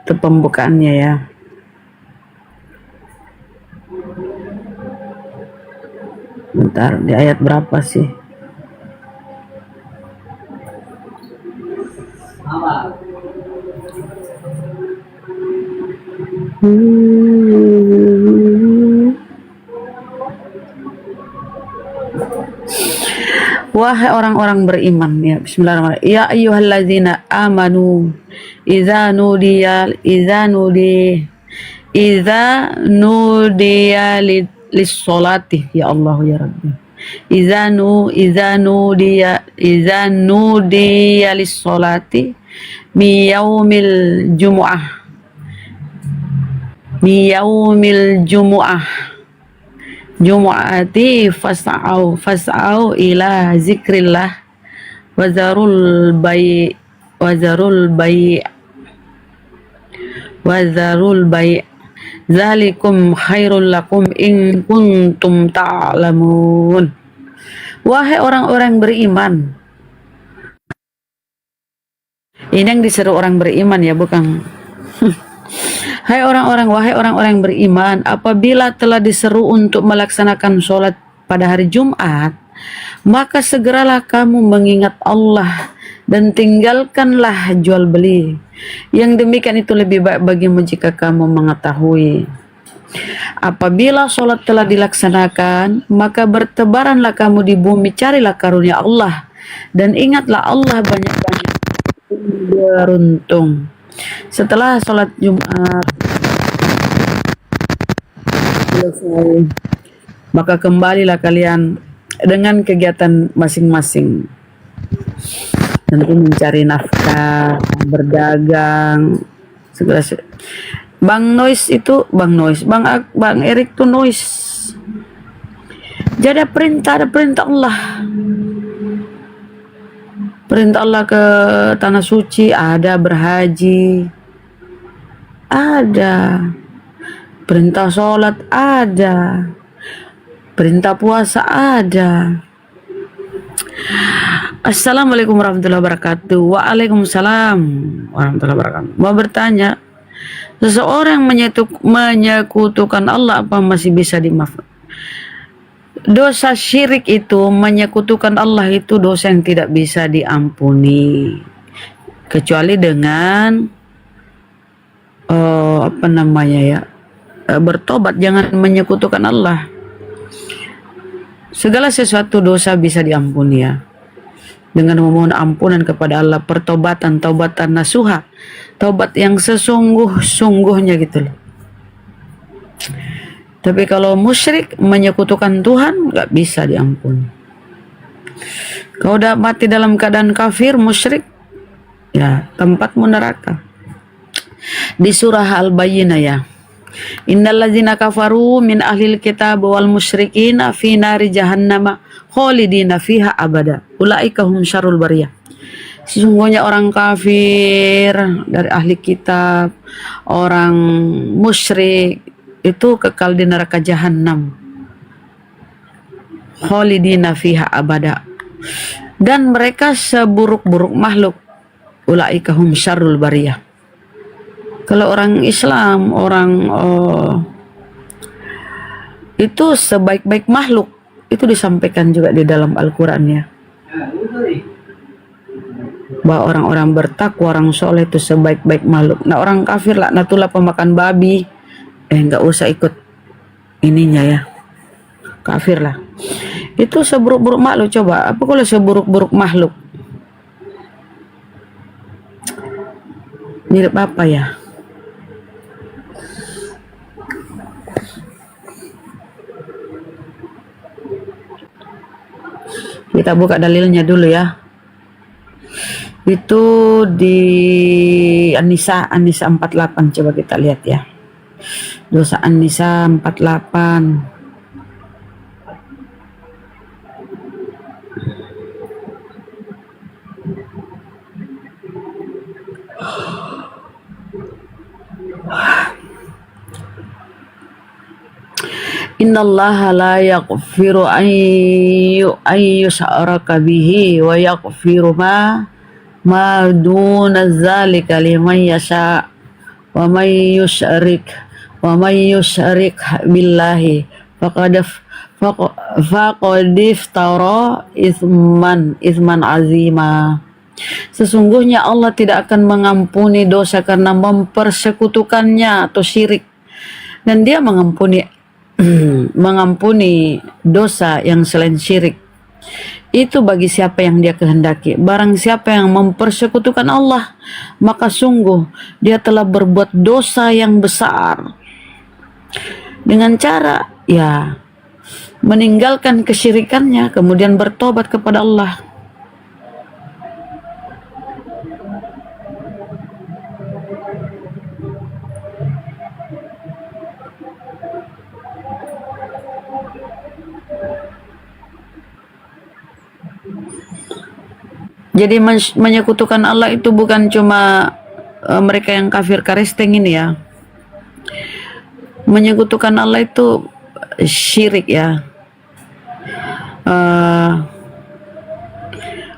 Itu pembukaannya ya. Bentar, di ayat berapa sih? Wahai orang-orang beriman ya, bismillahirrahmanirrahim. Ya ayyuhalladzina amanu idza nudiya lis-sholati ya Allah ya Rabbi. Idza nudiya lis-sholati mi yaumil jumu'ati fas'au ila zikrillah wazarul bai' zalikum khairul lakum in kuntum ta'lamun. Wahai orang-orang beriman. Ini yang diseru orang beriman ya, bukan. Wahai orang-orang beriman, apabila telah diseru untuk melaksanakan sholat pada hari Jumat, maka segeralah kamu mengingat Allah dan tinggalkanlah jual beli. Yang demikian itu lebih baik bagimu jika kamu mengetahui. Apabila sholat telah dilaksanakan, maka bertebaranlah kamu di bumi, carilah karunia Allah, dan ingatlah Allah banyak-banyak beruntung. Setelah sholat Jumat selesai, maka kembalilah kalian dengan kegiatan masing-masing. Tentu mencari nafkah, berdagang, segala Bang Erik tuh noise. Jadi ada perintah Allah. Perintah Allah ke tanah suci, ada berhaji, ada perintah sholat, ada perintah puasa, ada. Assalamualaikum warahmatullahi wabarakatuh. Waalaikumsalam warahmatullahi wabarakatuh. Mau bertanya, seseorang menyekutukan Allah apa masih bisa dimaafkan? Dosa syirik itu, menyekutukan Allah itu dosa yang tidak bisa diampuni kecuali dengan bertobat. Jangan menyekutukan Allah. Segala sesuatu dosa bisa diampuni ya. dengan memohon ampunan kepada Allah, taubatan nasuha, taubat yang sesungguh-sungguhnya gitu loh. Tapi kalau musyrik menyekutukan Tuhan, nggak bisa diampuni. Kau udah mati dalam keadaan kafir, musyrik, ya tempatmu neraka. Di surah Al-Bayyinah ya, innal ladzina kafaru min ahlil kitab wal musyrikina fi nari jahannam khalidina fiha abada ulaika hum syarrul bariyah. Sesungguhnya orang kafir dari ahli kitab, orang musyrik itu kekal di neraka jahanam, khalidina fiha abada, dan mereka seburuk-buruk makhluk, ulaika hum syarrul bariyah. Kalau orang Islam, itu sebaik-baik makhluk, itu disampaikan juga di dalam Al-Quran ya, bahwa orang-orang bertakwa, orang soleh itu sebaik-baik makhluk. Nah orang kafir laknatullah pemakan babi, nggak usah ikut ininya ya, kafir lah. Itu seburuk-buruk makhluk. Coba apa kalau seburuk-buruk makhluk, mirip apa ya? Kita buka dalilnya dulu ya. Itu di An-Nisa 48, coba kita lihat ya. Dosa An-Nisa 48. Innallaha la yaghfiru an yushraka bihi wa yaghfiru ma duna dzalika liman yasha wa may yusyrik billahi faqad iftara isman azima. Sesungguhnya Allah tidak akan mengampuni dosa karena mempersekutukannya atau syirik, dan Dia mengampuni dosa yang selain syirik itu bagi siapa yang Dia kehendaki. Barang siapa yang mempersekutukan Allah, maka sungguh dia telah berbuat dosa yang besar, dengan cara ya meninggalkan kesyirikannya kemudian bertobat kepada Allah. Jadi menyekutukan Allah itu bukan cuma mereka yang kafir karisteng ini ya. Menyekutukan Allah itu syirik ya.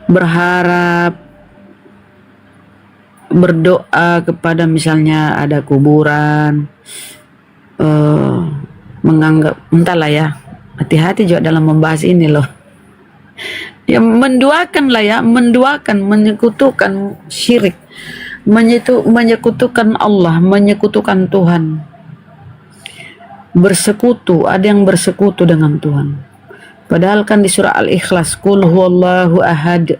Berharap, berdoa kepada misalnya ada kuburan, menganggap, entahlah ya. Hati-hati juga dalam membahas ini loh. Ya menduakan lah ya, menyekutukan syirik, menyekutukan Allah, menyekutukan Tuhan, bersekutu, ada yang bersekutu dengan Tuhan. Padahal kan di surah Al-Ikhlas, Qul huwallahu ahad,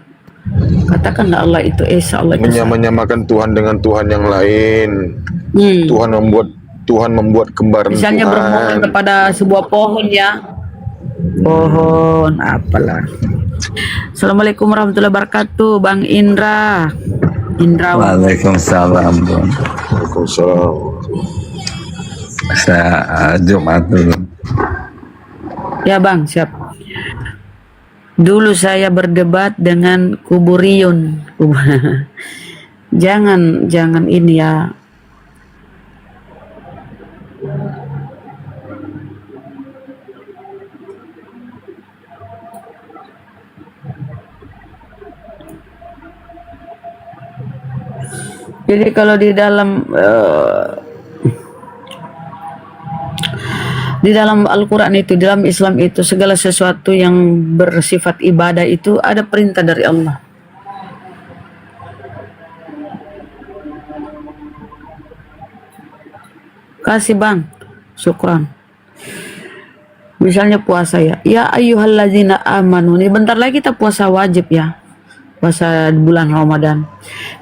katakanlah Allah itu Esa, Allah itu menyamakan Tuhan dengan Tuhan yang lain. Tuhan membuat kembaran. Misalnya Tuhan bermohon kepada sebuah pohon ya, pohon apalah. Assalamualaikum warahmatullahi wabarakatuh, Bang Indra. Waalaikumsalam, Bang. Waalaikumsalam. Saya Jumat dulu. Ya Bang, siap. Dulu saya berdebat dengan Kuburiyun. Jangan ini ya. Jadi kalau di dalam Al-Quran itu, di dalam Islam itu, segala sesuatu yang bersifat ibadah itu ada perintah dari Allah. Kasih Bang, syukran. Misalnya puasa ya, ya ayyuhalladzina amanu, nih bentar lagi kita puasa wajib ya. puasa bulan Ramadan.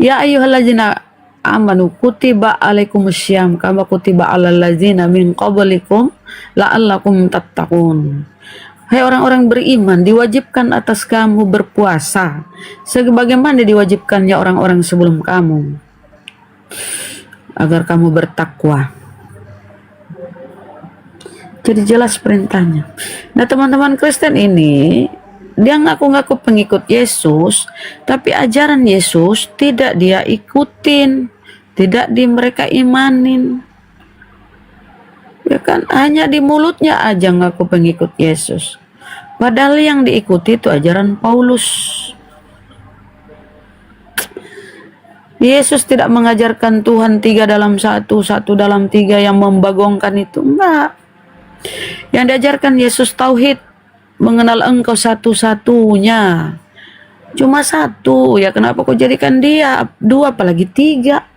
Ya ayyuhallazina amanu kutiba alaikumussyam kama kutiba alal ladzina min qablikum la'allakum tattaqun. Hai orang-orang beriman, diwajibkan atas kamu berpuasa sebagaimana diwajibkannya orang-orang sebelum kamu agar kamu bertakwa. Jadi jelas perintahnya. Nah, teman-teman Kristen ini dia ngaku-ngaku pengikut Yesus, tapi ajaran Yesus tidak dia ikutin, tidak mereka imanin. Ya kan, hanya di mulutnya aja ngaku pengikut Yesus. Padahal yang diikuti itu ajaran Paulus. Yesus tidak mengajarkan Tuhan 3 dalam 1, 1 dalam 3 yang membagongkan itu. Enggak. Yang diajarkan Yesus tauhid, mengenal engkau satu-satunya. Cuma satu, ya kenapa kau jadikan dia 2 apalagi 3?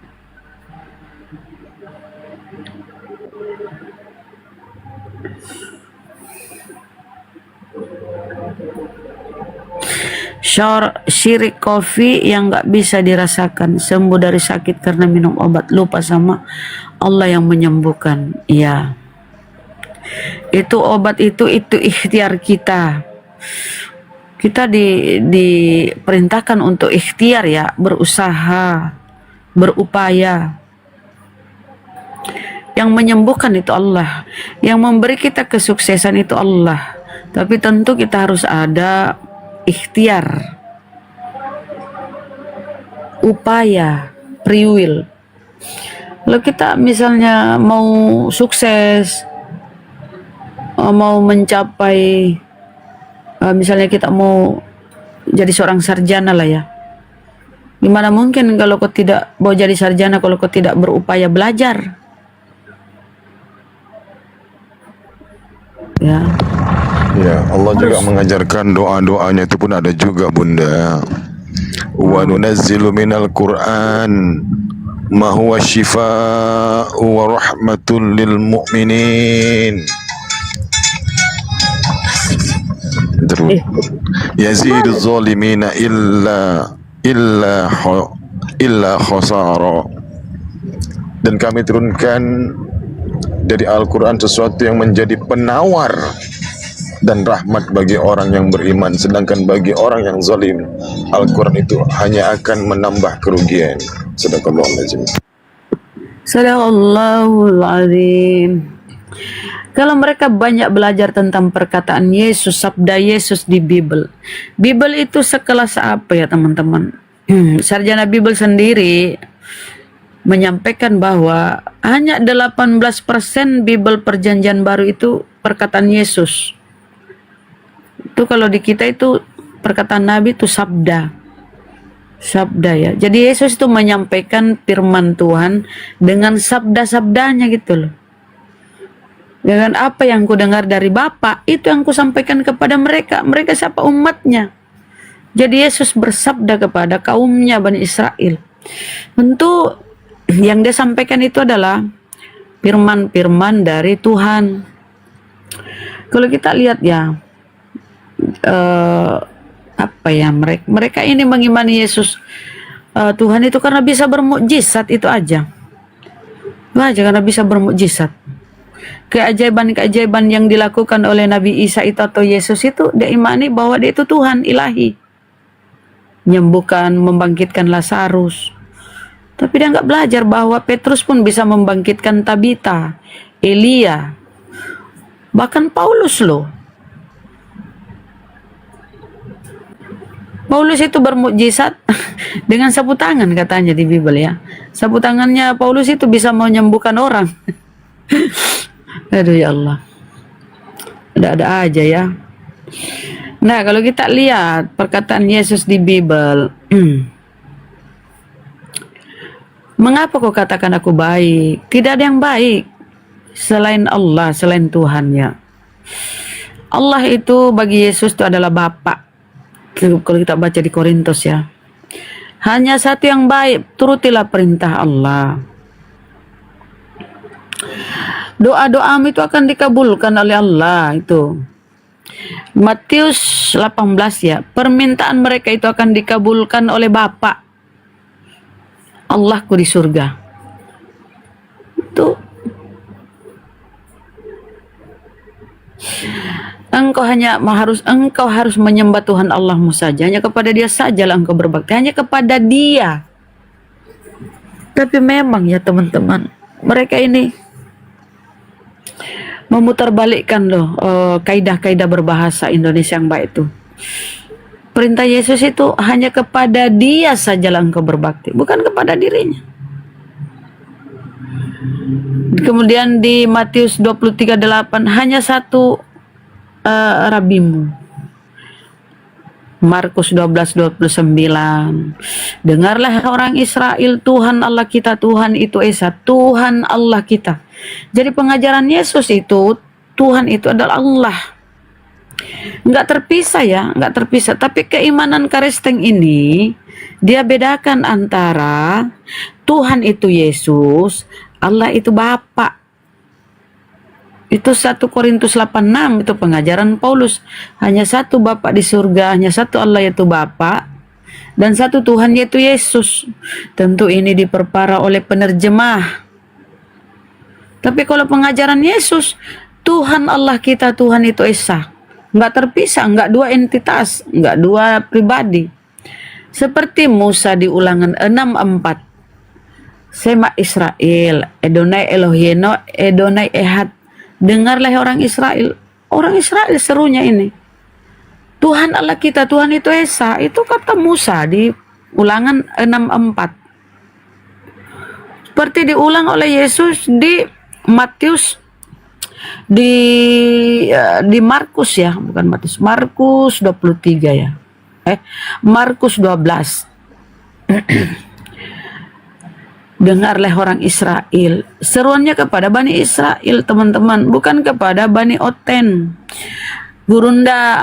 Syirik kopi yang gak bisa dirasakan, sembuh dari sakit karena minum obat, lupa sama Allah yang menyembuhkan. Ya, itu obat itu ikhtiar kita. Kita diperintahkan untuk ikhtiar ya, berusaha, berupaya. Yang menyembuhkan itu Allah, yang memberi kita kesuksesan itu Allah. Tapi tentu kita harus ada ikhtiar, upaya, free will. Kalau kita misalnya mau sukses, mau mencapai, misalnya kita mau jadi seorang sarjana lah ya, gimana mungkin kalau kau tidak mau jadi sarjana kalau kau tidak berupaya belajar? Ya. Ya, Allah juga mengajarkan doa-doanya itu pun ada juga, Bunda. Wa nunazzilu minal Qur'an ma huwa shifaa'u wa rahmatul lil mu'minin. Terus yazidu zalimina illa khasara. Dan kami turunkan dari Al-Quran sesuatu yang menjadi penawar dan rahmat bagi orang yang beriman, sedangkan bagi orang yang zalim Al-Quran itu hanya akan menambah kerugian. Sadaqallahul azim. Kalau mereka banyak belajar tentang perkataan Yesus, sabda Yesus di Bible. Bible itu sekelas apa ya teman-teman? Sarjana Bible sendiri menyampaikan bahwa hanya 18% Bible Perjanjian Baru itu perkataan Yesus. Itu kalau di kita itu perkataan Nabi itu sabda ya. Jadi Yesus itu menyampaikan firman Tuhan dengan sabda-sabdanya gitu loh. Dengan apa yang ku dengar dari Bapa itu yang ku sampaikan kepada mereka. Mereka siapa? Umatnya. Jadi Yesus bersabda kepada kaumnya Bani Israel. Tentu yang dia sampaikan itu adalah firman-firman dari Tuhan. Kalau kita lihat ya, apa ya, mereka ini mengimani Yesus Tuhan itu karena bisa bermukjizat itu aja. Karena bisa bermukjizat. Keajaiban-keajaiban yang dilakukan oleh Nabi Isa itu atau Yesus itu dia imani bahwa dia itu Tuhan ilahi. Menyembuhkan, membangkitkan Lazarus. Tapi dia nggak belajar bahwa Petrus pun bisa membangkitkan Tabita, Elia, bahkan Paulus loh. Paulus itu bermukjizat dengan sapu tangan katanya di Bible ya. Sapu tangannya Paulus itu bisa menyembuhkan orang. Aduh ya Allah. Ada-ada aja ya. Nah, kalau kita lihat perkataan Yesus di Bible, mengapa kau katakan aku baik? Tidak ada yang baik selain Allah, selain Tuhan ya. Allah itu bagi Yesus itu adalah Bapa. Kalau kita baca di Korintus ya. Hanya satu yang baik, turutilah perintah Allah. Doa-doamu itu akan dikabulkan oleh Allah itu. Matius 18 ya, permintaan mereka itu akan dikabulkan oleh Bapa Allahku di surga. Itu engkau harus menyembah Tuhan Allahmu saja, hanya kepada Dia sajalah engkau berbakti, hanya kepada Dia. Tapi memang ya teman-teman, mereka ini memutarbalikkan loh kaidah-kaidah berbahasa Indonesia yang baik itu. Perintah Yesus itu hanya kepada Dia sajalah engkau berbakti, bukan kepada dirinya. Kemudian di Matius 23:8, hanya satu rabimu. Markus 12:29, dengarlah orang Israel, Tuhan Allah kita, Tuhan itu Esa, Tuhan Allah kita. Jadi pengajaran Yesus itu, Tuhan itu adalah Allah, nggak terpisah ya, nggak terpisah. Tapi keimanan Kristen ini dia bedakan antara Tuhan itu Yesus, Allah itu Bapa. Itu 1 Korintus 8:6, itu pengajaran Paulus. Hanya satu Bapa di surga, hanya satu Allah yaitu Bapa, dan satu Tuhan yaitu Yesus. Tentu ini diperparah oleh penerjemah. Tapi kalau pengajaran Yesus, Tuhan Allah kita, Tuhan itu Esa, nggak terpisah, nggak dua entitas, nggak dua pribadi. Seperti Musa di Ulangan 6:4. Sema Israel, Edonai Eloheno, Edonai Ehad. Dengarlah orang Israel. Orang Israel serunya ini, Tuhan Allah kita, Tuhan itu Esa. Itu kata Musa di Ulangan 6:4. Seperti diulang oleh Yesus di Matius, di Markus ya, bukan Matius, Markus 23 ya. Markus 12. Dengarlah orang Israel. Seruannya kepada Bani Israel, teman-teman, bukan kepada Bani Oten. Gurunda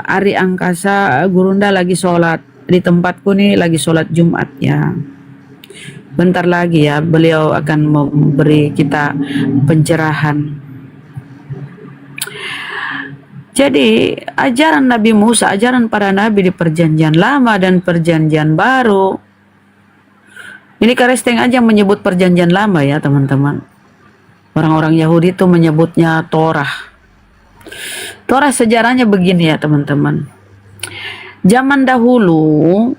Ari Angkasa, Gurunda lagi sholat di tempatku nih, lagi sholat Jumat ya. Bentar lagi ya, beliau akan memberi kita pencerahan. Jadi ajaran Nabi Musa, ajaran para nabi di perjanjian lama dan perjanjian baru. Ini Kristen aja menyebut perjanjian lama ya teman-teman. Orang-orang Yahudi itu menyebutnya Torah. Torah sejarahnya begini ya teman-teman. Zaman dahulu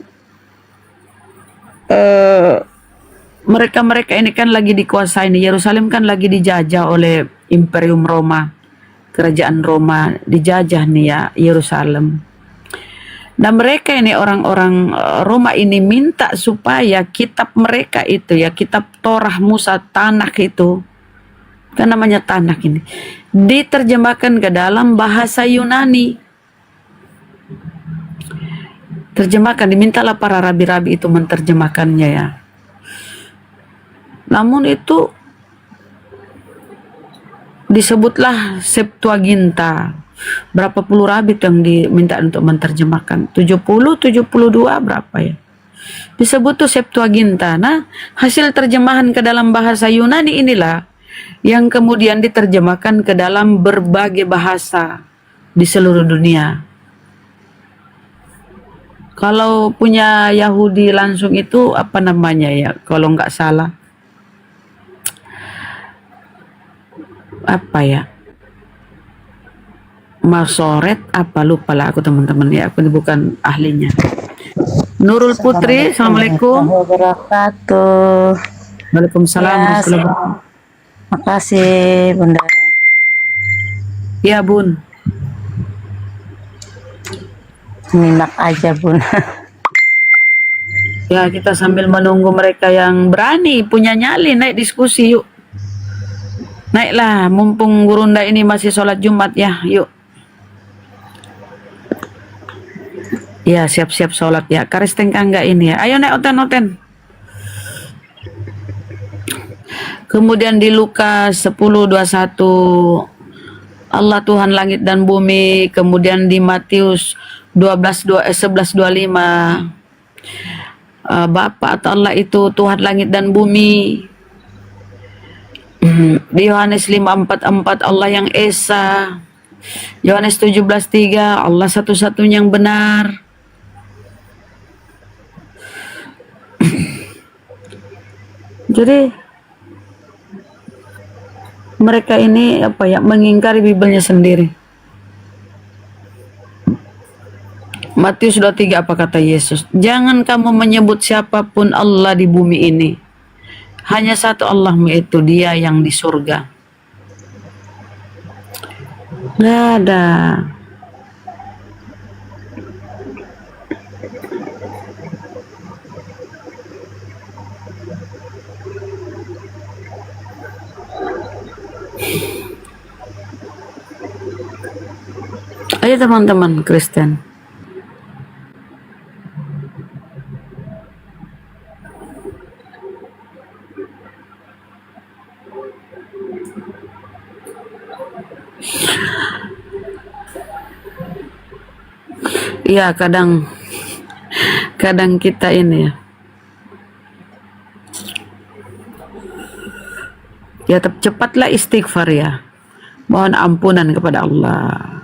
mereka ini kan lagi dikuasai, Yerusalem kan lagi dijajah oleh Imperium Roma. Kerajaan Roma dijajah nih ya Yerusalem. Dan mereka ini orang-orang Roma ini minta supaya kitab mereka itu ya, kitab Torah Musa, Tanakh itu, kan namanya Tanakh ini, diterjemahkan ke dalam bahasa Yunani. Terjemahkan, dimintalah para rabi-rabi itu menerjemahkannya ya. Namun itu disebutlah Septuaginta. Berapa puluh rabi yang diminta untuk menerjemahkan? 70, 72 berapa ya? Disebut tuh Septuaginta. Nah, hasil terjemahan ke dalam bahasa Yunani inilah yang kemudian diterjemahkan ke dalam berbagai bahasa di seluruh dunia. Kalau punya Yahudi langsung itu apa namanya ya? Kalau nggak salah, apa ya? Masoret apa, lupa lah aku teman-teman ya, aku ini bukan ahlinya. Nurul Putri, Assalamualaikum wabarakatuh. Waalaikumsalam Ya, warahmatullahi wabarakatuh. makasih Bunda. Ya Bun, Nyimak aja Bun. ya kita sambil menunggu mereka yang berani, punya nyali, naik diskusi yuk. Naiklah, mumpung Gurunda ini masih sholat Jumat ya, yuk. Ya siap-siap sholat ya. Kristen kan enggak ini ya. Ayo naik oten-oten. Kemudian di Lukas 10:21 Allah Tuhan langit dan bumi. Kemudian di Matius 11:25 Bapa atau Allah itu Tuhan langit dan bumi. Di Yohanes 5:44 Allah yang Esa. Yohanes 17:3, Allah satu-satunya yang benar. Jadi mereka ini mengingkari Bibelnya sendiri. Matius 23 apa kata Yesus? Jangan kamu menyebut siapapun Allah di bumi ini. Hanya satu Allahmu, itu Dia yang di surga. Nggak ada. Ayo teman-teman Kristen. Iya, kadang kita ini ya cepatlah istighfar ya. Mohon ampunan kepada Allah.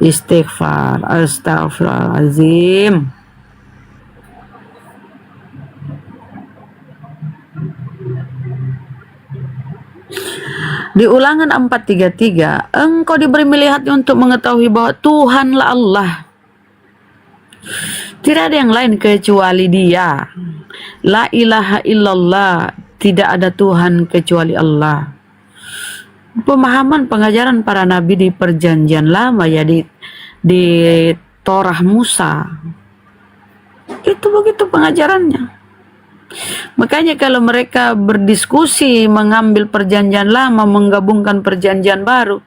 Istighfar, astagfirullahaladzim. Di Ulangan 4:33, engkau diberi melihat untuk mengetahui bahwa Tuhanlah Allah. Tidak ada yang lain kecuali Dia. La ilaha illallah, tidak ada Tuhan kecuali Allah. Pemahaman pengajaran para nabi di perjanjian lama ya, di Torah Musa. Itu begitu pengajarannya. Makanya kalau mereka berdiskusi mengambil perjanjian lama menggabungkan perjanjian baru,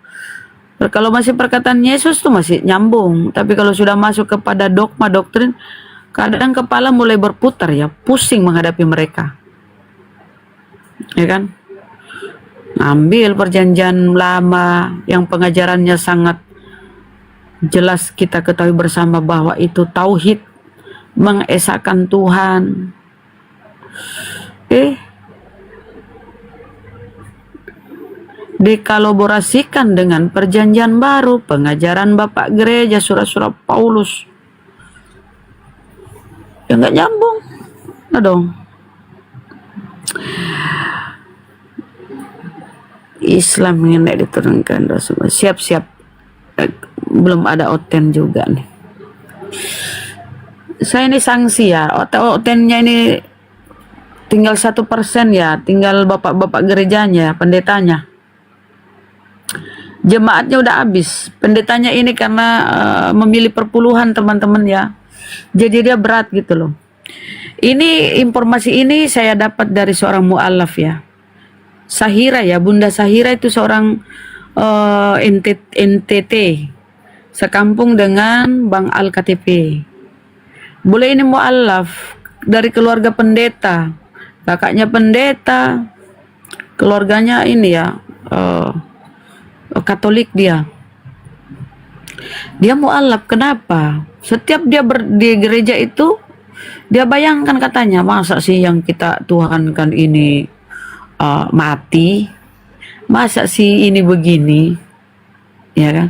kalau masih perkataan Yesus tuh masih nyambung, tapi kalau sudah masuk kepada dogma doktrin, kadang kepala mulai berputar ya, pusing menghadapi mereka. Ya kan? Ambil perjanjian lama yang pengajarannya sangat jelas, kita ketahui bersama bahwa itu tauhid, mengesahkan Tuhan. Dikolaborasikan dengan perjanjian baru, pengajaran Bapak Gereja, surat-surat Paulus. Ya nggak nyambung. Nah dong. Islam yang tidak diturunkan Rasul. Siap-siap. Belum ada oten juga nih. Saya ini sanksi ya. Otennya ini tinggal 1% ya. Tinggal bapak-bapak gerejanya, pendetanya. Jemaatnya udah habis. Pendetanya ini karena memilih perpuluhan teman-teman ya. Jadi dia berat gitu loh. Ini informasi ini saya dapat dari seorang mu'alaf ya. Sahira ya, Bunda Sahira itu seorang NTT, sekampung dengan Bang Al-KTP. Boleh ini mu'alaf dari keluarga pendeta, kakaknya pendeta, keluarganya ini ya Katolik dia. Dia mu'alaf, kenapa? Setiap dia di gereja itu, dia bayangkan katanya, masa sih yang kita tuhankan ini mati, masa sih ini begini, ya kan?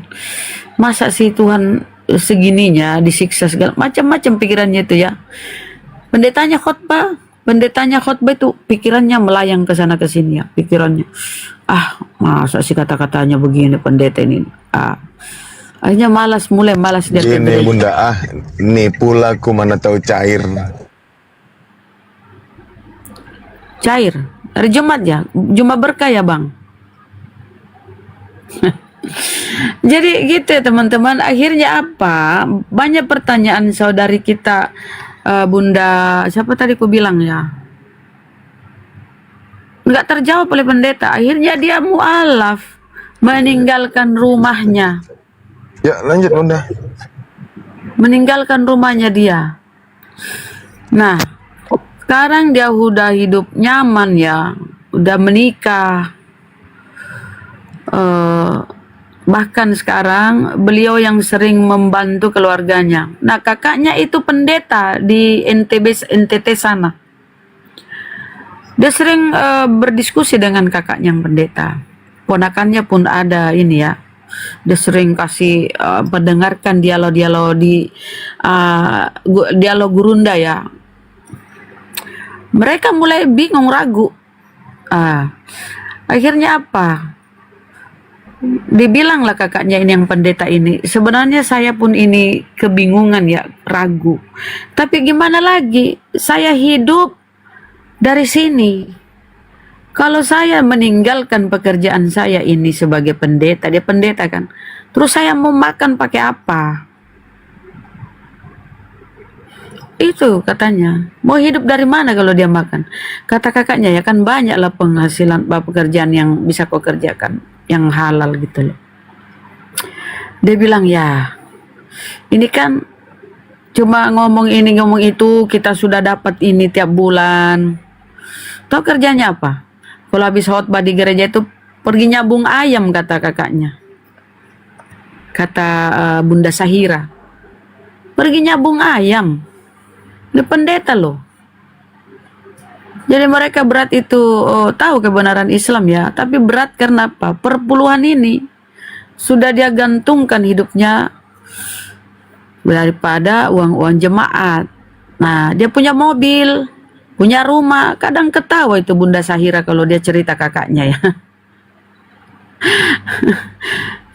Masa sih Tuhan segininya disiksa segala macam-macam pikirannya itu ya. Pendetanya khotbah itu pikirannya melayang ke sana ke sini ya, pikirannya. Masa sih kata-katanya begini pendeta ini. Akhirnya mulai malas dia. Gini Bunda, ini pula aku mana tahu cair. Hari Jumat ya, Jumat berkah ya Bang. Jadi gitu ya teman-teman. Akhirnya apa? Banyak pertanyaan saudari kita, Bunda siapa tadi ku bilang ya, nggak terjawab oleh pendeta. Akhirnya dia mu'alaf, meninggalkan rumahnya. Ya lanjut Bunda. Meninggalkan rumahnya dia. Nah, sekarang dia udah hidup nyaman ya, udah menikah. Bahkan sekarang beliau yang sering membantu keluarganya. Nah, kakaknya itu pendeta di NTT sana. Dia sering berdiskusi dengan kakaknya yang pendeta. Ponakannya pun ada ini ya, Dia sering kasih mendengarkan dialog-dialog di dialog gurunda ya. Mereka mulai bingung, ragu. Akhirnya apa? Dibilanglah kakaknya ini yang pendeta ini, sebenarnya saya pun ini kebingungan ya, ragu. Tapi gimana lagi? Saya hidup dari sini. Kalau saya meninggalkan pekerjaan saya ini sebagai pendeta, dia pendeta kan. Terus saya mau makan pakai apa? Itu katanya. Mau hidup dari mana kalau dia makan? Kata kakaknya, ya kan banyaklah penghasilan pekerjaan yang bisa kau kerjakan, yang halal gitu loh. Dia bilang, ya ini kan cuma ngomong ini ngomong itu, kita sudah dapat ini tiap bulan. Tahu kerjanya apa? Kalau habis khotbah di gereja itu pergi nyabung ayam, kata kakaknya. Kata Bunda Sahira. Pergi nyabung ayam. Dia pendeta loh. Jadi mereka berat itu tahu kebenaran Islam ya, tapi berat karena apa? Perpuluhan ini sudah dia gantungkan hidupnya daripada uang-uang jemaat. Nah, dia punya mobil, punya rumah. Kadang ketawa itu Bunda Sahira kalau dia cerita kakaknya ya.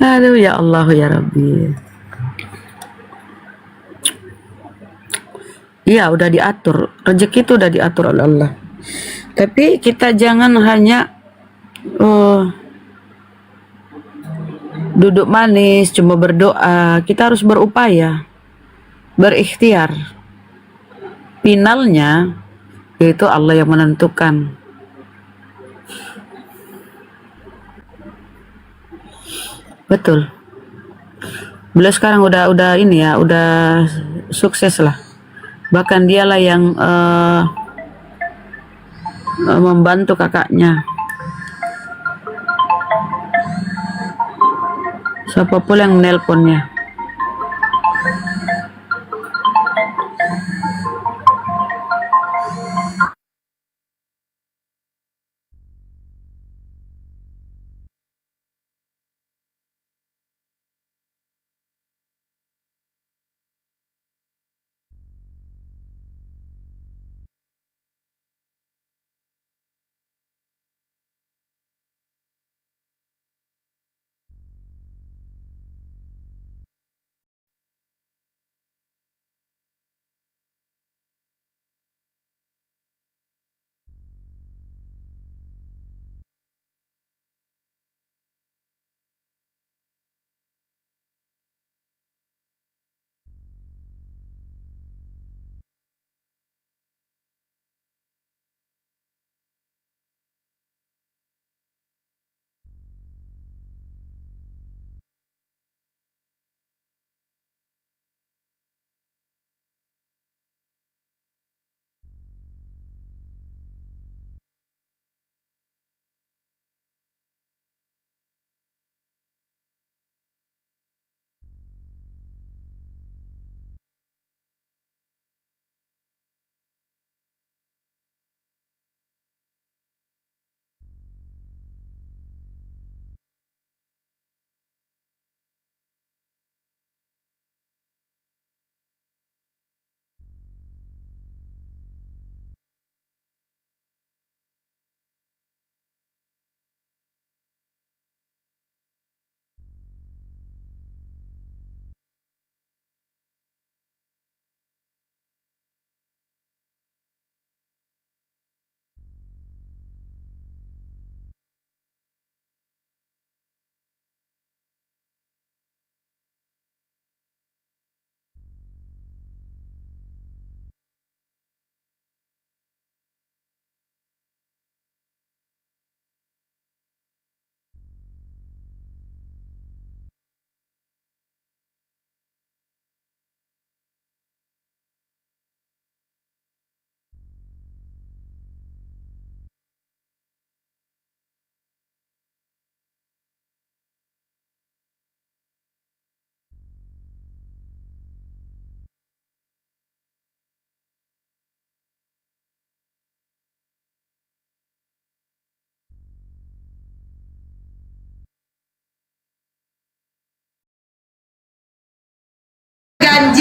Aduh ya Allah ya Rabbi. Iya, udah diatur. Rezeki itu udah diatur oleh Allah. Tapi kita jangan hanya duduk manis, cuma berdoa. Kita harus berupaya, berikhtiar. Finalnya, yaitu Allah yang menentukan. Betul. Beliau sekarang udah ini ya, udah sukses lah. Bahkan dialah yang membantu kakaknya. Siapa pula yang nelponnya?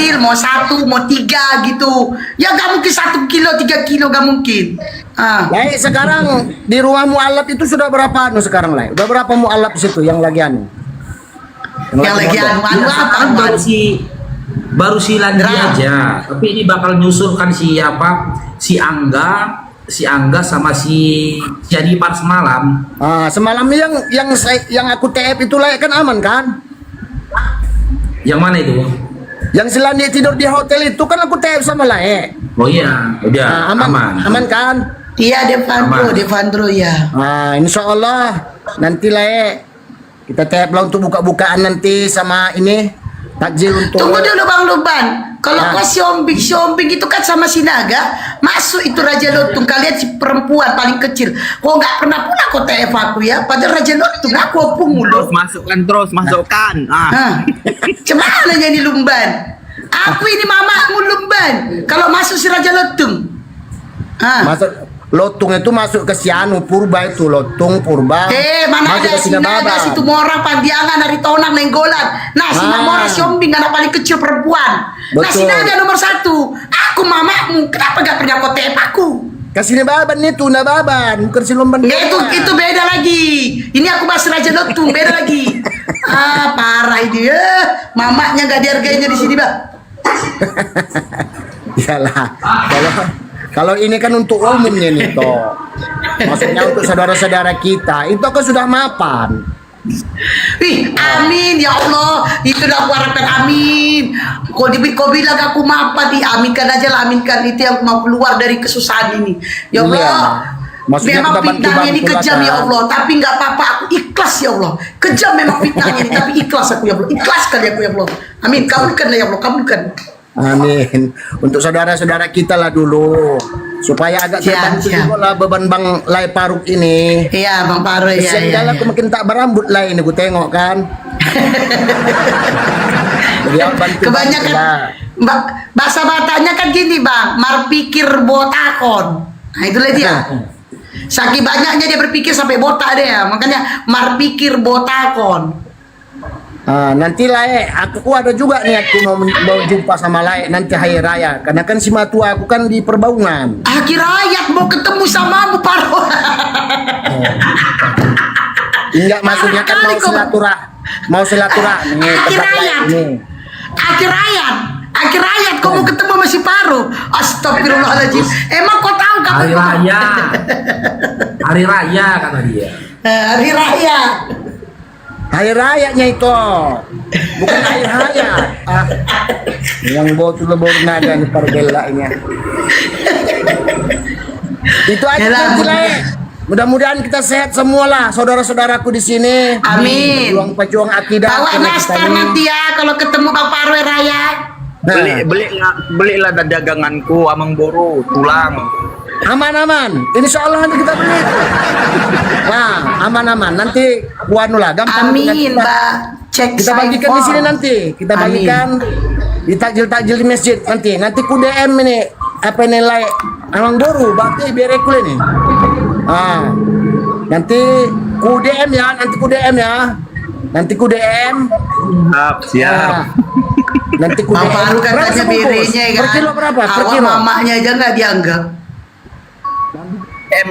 kecil, mau 1, mau 3 gitu. Ya gak mungkin 1 kilo, 3 kilo gak mungkin. Lai, sekarang di rumah mualaf itu sudah berapa sekarang, Lai? Udah berapa mualaf di situ yang lagi Yang lagi apa? Baru si Landi aja, tapi ini bakal nyusulkan si Angga sama si Janipar semalam. Semalam yang aku TF itu, Lai, kan aman kan? Yang mana itu? Yang si Landi tidur di hotel itu kan aku TF sama Lai. Oh iya, udah aman kan? Iya, Devandro ya. Insya Allah nanti Lai kita TF lah untuk buka-bukaan nanti sama ini takjil untuk. Tunggu dulu Bang Luban. Kalau kau siombing itu kan sama si Naga, masuk itu Raja Lotung. Kalian si perempuan paling kecil. Kau nggak pernah pula kau TF aku ya. Padahal Raja Lotung aku opung mulu. Masukkan. Cemana jadi Lumban? Aku ini mamamu Lumban. Kalau masuk si Raja Lotung. Masuk Lotung itu masuk ke Sianu Purba itu Lotung Purba. Mana ada si Naga situ Mora Pandiangan dari Tonang Nenggolan. Nah si Mora Siombing anak paling kecil perempuan. Nah si Naga nomor 1. Aku mamamu. Kenapa gak pernah kau TF aku? Kasih Nababan itu Nababan bukan si Lumban. Itu beda lagi. Ini aku masih Raja Lotung beda lagi. Parah ini mamanya gak dihargainya di sini Bang. Iyalah kalau ini kan untuk umumnya nih toh. Maksudnya untuk saudara-saudara kita itu kan sudah mapan. Amin ya Allah. Itu dah aku harapkan amin. Kau bilang aku mapan, aminkan aja lah, aminkan. Itu yang mau keluar dari kesusahan ini. Ya Allah. Memang fitnahnya ini kejam ya Allah, tapi nggak apa-apa, aku ikhlas ya Allah. Kejam memang fitnahnya ini, tapi ikhlas aku ya Allah. Ikhlas kali aku ya Allah. Amin. Kabulkan ya Allah, kabulkan. Amin. Untuk saudara-saudara kita lah dulu, supaya agak terbantu juga lah beban Bang Lai Paruk ini. Iya Bang Paruk ya. Aku makin tak berambut lah ini, gue tengok kan. Kebanyakan bahasa batanya kan gini Bang, marpikir botakon. Nah itulah dia. Saking banyaknya dia berpikir sampai botak dia, makanya marpikir botakon. Nanti Lai, aku ada juga nih aku mau jumpa sama Lai nanti hari raya. Karena kan si matua aku kan di Perbaungan. Akhir hayat mau ketemu samamu Paro. Enggak, maksudnya kan mau silaturahmi. Akhir hayat kau mau ketemu sama si Paro. Astagfirullahaladzim. Emang kau tahu kapan Hari raya kata dia. Hari raya. Hari rayanya itu bukan air raya. Yang botol naga nih Parbella ini. Itu aja nanti Lai. Mudah-mudahan kita sehat semua lah, saudara-saudaraku di sini. Amin. Pejuang akidah. Bawa nastar nanti ya kalau ketemu Bang Parwe Raya. Belilah daganganku amang boro tulang. Aman-aman. Insya Allah nanti kita beli. Nah, aman-aman. Nanti buanu lah, gampang. Amin, Mbak. Cek kita bagikan di sini nanti. Kita bagikan di takjil-takjil di masjid nanti. Nanti ku DM ini apa nilai amang boru, berarti biar aku ini. Nanti ku DM ya, nanti ku DM. Siap. Nanti ku DM. Baru katanya birenya kan. Per kilo berapa? Per kilo. Mamanya aja nggak dianggap.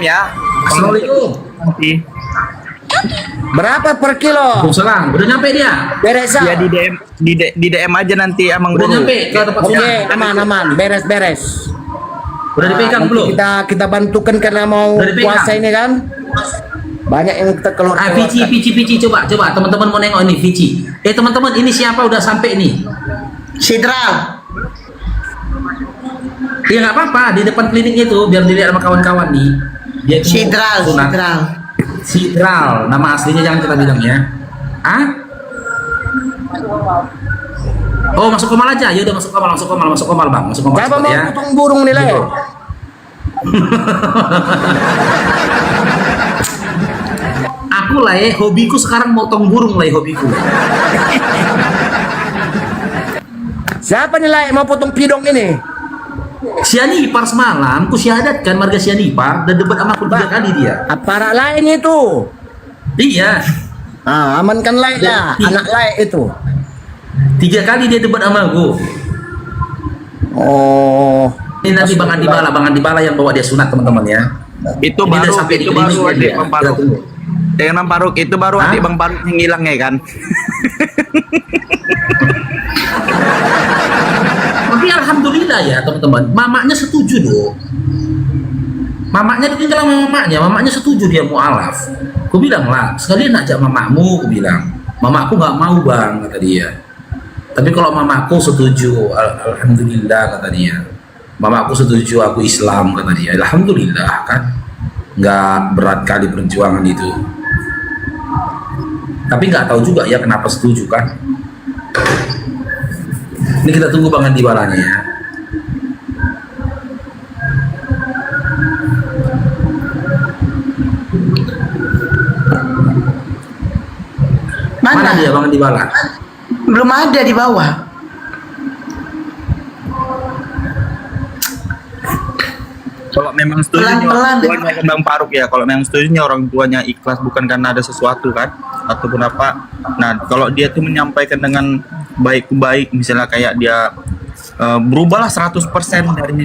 Ya. Assalamualaikum. Nanti. Berapa per kilo? Selang, udah nyampe dia. Beres ya di DM aja nanti amang udah nyampe ke tempat aman beres. Udah dipegang belum? Kita bantukan karena mau puasa ini kan. Banyak yang kita keluar. Vici coba teman-teman mau nengok ini Vici. Teman-teman ini siapa udah sampai nih? Sidral. Ya nggak apa-apa di depan klinik itu biar dilihat sama kawan-kawan nih. Dia Sidral. Nama aslinya jangan kita bilang ya. Oh masuk komal aja. Ya udah masuk komal bang. Siapa mau potong burung nilai? Aku lah hobiku sekarang motong burung lah hobiku. Siapa nilai mau potong pidong ini? Sianipar semalam ku syahadatkan marga Sianipar dan debat sama aku 3 kali dia. Aparat lain itu. Iya. Amankan lain lah, anak lain itu. 3 kali dia debat sama aku. Oh, Ini nanti Bang Andibala yang bawa dia sunat teman-teman ya. Itu Ini baru udah sampai di itu klinik baru ya, adik dia. Bang Kita Faruk. tunggu. Dengan Bang Faruk itu baru adik Bang Faruk yang hilang ya kan. Tapi alhamdulillah ya teman-teman, mamanya setuju loh. Mamanya ditinggal sama mamanya setuju dia mualaf. Aku bilang lah, sekalian ajak mamamu, aku bilang. Mamaku nggak mau bang, kata dia. Tapi kalau mamaku setuju, alhamdulillah kata dia. Mamaku setuju, aku Islam kata dia. Alhamdulillah kan, nggak berat kali perjuangan itu. Tapi nggak tahu juga ya kenapa setuju kan. Ini kita tunggu Bang Andibalanya ya. Mana dia Bang Andibala? Belum ada di bawah. Kalau memang setuju Pelan-pelan. orang tuanya kan Bang Faruk ya, kalau memang setuju orang tuanya ikhlas bukan karena ada sesuatu kan ataupun apa. Nah, kalau dia tuh menyampaikan dengan baik-baik, misalnya kayak dia berubahlah 100%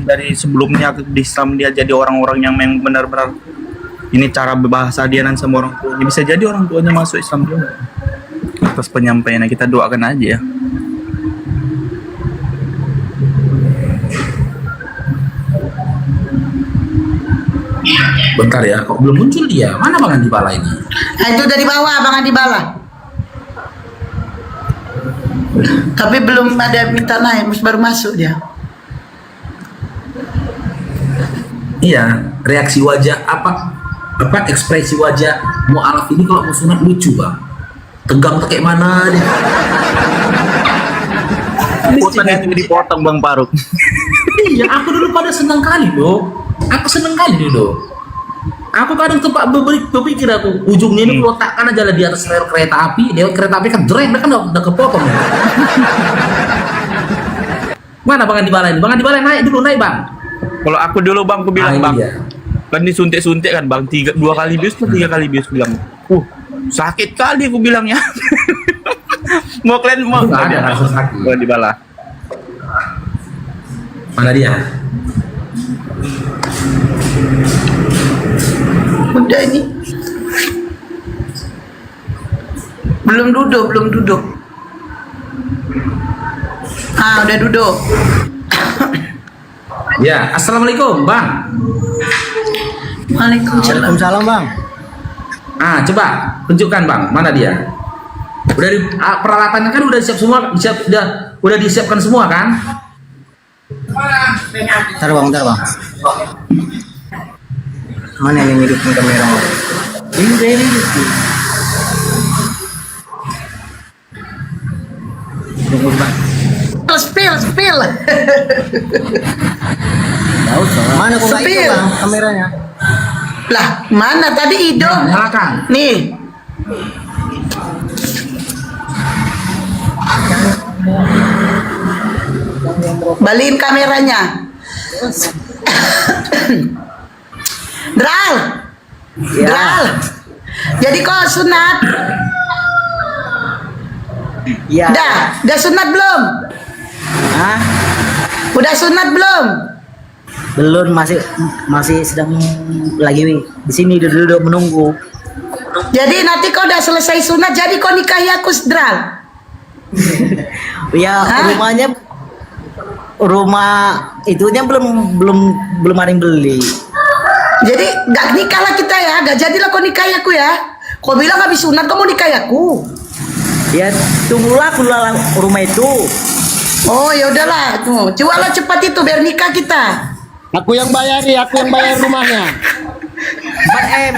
dari sebelumnya di Islam, dia jadi orang-orang yang memang benar-benar ini cara berbahasa dia dan sama orang tuanya, bisa jadi orang tuanya masuk Islam juga. Atas penyampaiannya kita doakan aja ya. Bentar ya, kok belum muncul dia? Mana Bang Andibala ini? Nah, itu dari bawah Bang Andibala. Tapi belum ada minta naik, baru masuk dia. Iya, reaksi wajah apa ekspresi wajah mualaf ini kalau mau sunat lucu Bang. Tegang tuh kayak mana dia? Potong itu dipotong Bang Faruk. Iya, aku dulu pada senang kali loh. Aku senang kali dulu. Aku kadang tempat berpikir aku ujungnya ini letakkan aja lah di atas rel kereta api, lewat kereta api kan dreng, kan udah kepotong. Ya. Mana Bang Andibala ini? Bang Andibala naik dulu, naik Bang. Kalau aku dulu Bang, aku bilang Bang, kan disuntik-suntik kan Bang, 2 kali bius atau 3 kali bius bilang, sakit kali aku bilangnya. Mau kalian mau? Nggak ada rasa sakit. Bang Andibala. Mana dia? Udah ini. Belum duduk. Ah, udah duduk. Ya, assalamualaikum Bang. Waalaikumsalam. Bang. Ah, coba tunjukkan Bang, mana dia? Udah peralatannya kan udah siap semua, udah disiapkan semua kan? Bentar bang. Mana yang hidupin kamera? Ini dari itu. Tunggu bang. Spill. Mana kok nggak itu bang kameranya? Lah, mana tadi Ido? Nyalakan. Nih. Balikin kameranya. Dral. Jadi kau sunat? Iya. Udah sunat belum? Hah? Udah sunat belum? Belum, masih sedang lagi di sini duduk menunggu. Jadi nanti kau udah selesai sunat, jadi kau nikahi aku, Dral. Ya rumah itunya belum ada yang beli. Jadi gak nikah lah kita ya, gak jadilah kau nikahi aku ya. Kau bilang habis sunat kau mau nikahi aku. Ya tunggulah pulang rumah itu. Oh ya udahlah, tuh coba cepat itu biar nikah kita. Aku yang bayar rumahnya. 4M.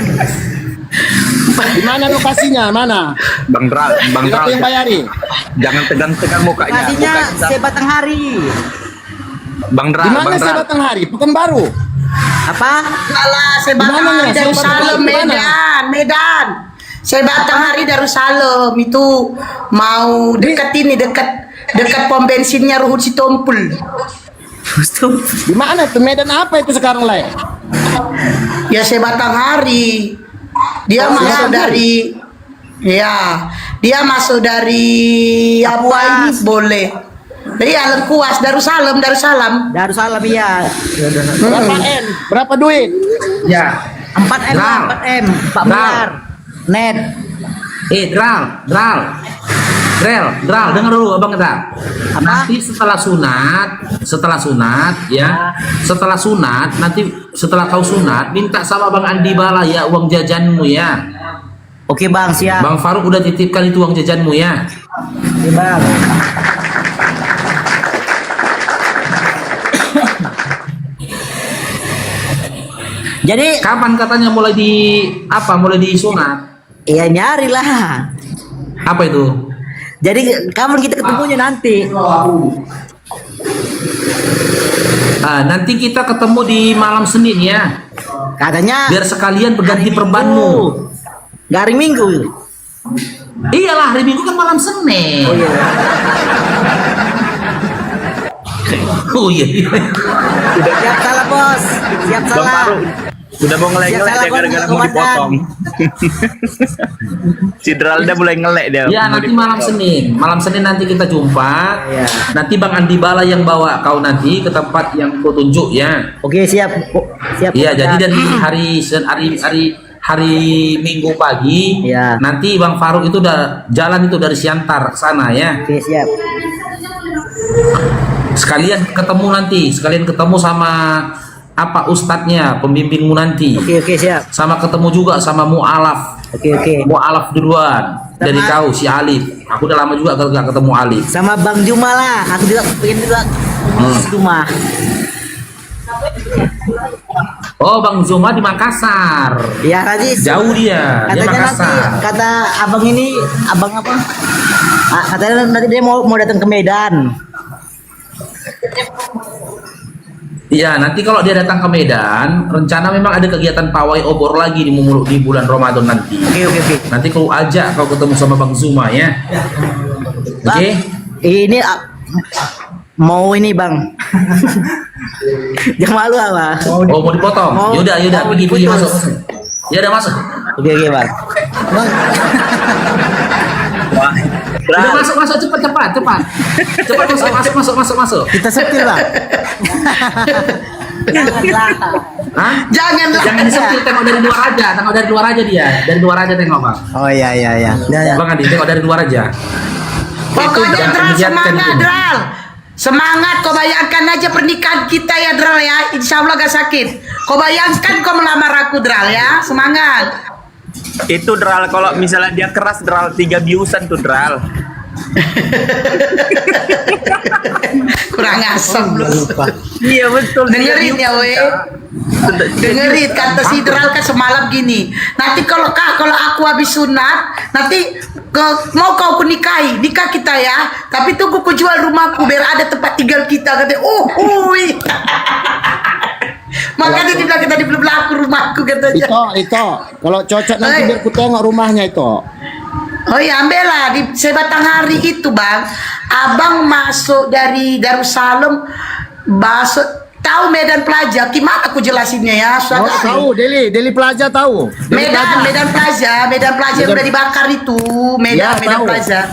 Di mana lokasinya? Mana? Bang Dral. Aku yang bayari. Jangan tegang-tegang mukanya. Lokasinya Sebatang Hari. Bang Dral. Di mana Sebatang Hari? Pekanbaru. Apa? Alah, Sebatang Hari Darussalam, Medan. Sebatang Hari Darussalam itu mau dekat pom bensinnya Ruhut Sitompul. Di mana tuh Medan apa itu sekarang lah? Ya Sebatang Hari. Dia masuk dari dia masuk dari apa ini boleh. Iya, Lengkuas, Darussalam. Darussalam iya. Berapa M? Berapa duit? Ya. 4 M, Dral. 4 M, 4 miliar. Net. Dral, dengar dulu abang Dral. Nanti setelah sunat ya, setelah sunat nanti setelah kau sunat minta sama Bang Andi Bala ya uang jajanmu ya. Oke bang, siap. Bang Faruk udah titipkan itu uang jajanmu ya. Oke bang. Jadi Kapan katanya mulai disunat? iya nyari lah. Apa itu? Jadi kapan kita ketemunya nanti? Nanti kita ketemu di malam Senin ya. Katanya Biar sekalian berganti perbanmu. Gak hari Minggu. Iyalah hari Minggu kan malam Senin. Oh iya. Siap salah bos. Siap Bang salah. Faruk udah mau ngelek Siap salah, dia gara-gara Bang. mau dipotong. Si Dral udah mulai ngelek dia. Ya mau nanti dipotong. malam Senin nanti kita jumpa. Iya. Nanti Bang Andi Bala yang bawa kau nanti ke tempat yang kau tunjuk ya. Oke siap. Siap. Iya, Bang. jadi dari hari Minggu pagi Iya. nanti Bang Faruk itu udah jalan itu dari Siantar ke sana ya. Oke siap. Sekalian ketemu sama ustadznya, pembimbingmu nanti. Oke siap. Sama ketemu juga sama mu'alaf. Oke. Mu'alaf duluan dari kau si Alif. Aku udah lama juga gak ketemu Alif. Sama Bang Juma lah. Aku juga pengen juga rumah. Oh, Bang Zuma di Makassar. Ya tadi Jauh dia katanya nanti Makassar. kata abang apa? Katanya nanti dia mau datang ke Medan. Iya, nanti kalau dia datang ke Medan, rencana memang ada kegiatan pawai obor lagi di bulan Ramadan nanti. Oke. Nanti kau ajak kau ketemu sama Bang Zuma ya. Bang, Oke. ini mau ini bang. Jangan malu apa? Oh, mau dipotong? Mau- Yaudah, mau pergi diputus. masuk. Ya udah masuk. Oke bang. Udah masuk cepat. Cepat masuk. Kita setir bang. Janganlah. Hah? Janganlah. Jangan disetir, tengok dari luar aja dia. Dari luar aja tengok, Bang. Oh iya. Ya. Bang Andi, tengok dari luar aja. Pokoknya jangan Dral dihiatkan semangat itu. Dral. Semangat, kau bayangkan aja pernikahan kita ya Dral ya. Insya Allah gak sakit. Kau bayangkan kau melamar aku Dral ya. Semangat. Itu Dral kalau misalnya dia keras Dral 3 biusan tuh Dral. Kurang asem lu. Iya betul. Dengerin ya we. Dengerin kata si Dral kan semalam gini. Nanti kalau aku habis sunat, nanti mau kau nikahi, nikah kita ya. Tapi tunggu ku jual rumahku biar ada tempat tinggal kita. Kata wih. Makanya dia bilang kita di belakang rumahku katanya. Itu. Kalau cocok nanti biar ku tengok rumahnya itu. Oh iya, ambillah di Sebatang Hari itu bang. Abang masuk dari Darussalam, masuk tahu Medan Plaza. Gimana aku jelasinnya ya? Tahu, Deli Plaza tahu. Medan Plaza yang udah dibakar itu. Medan tahu. Plaza.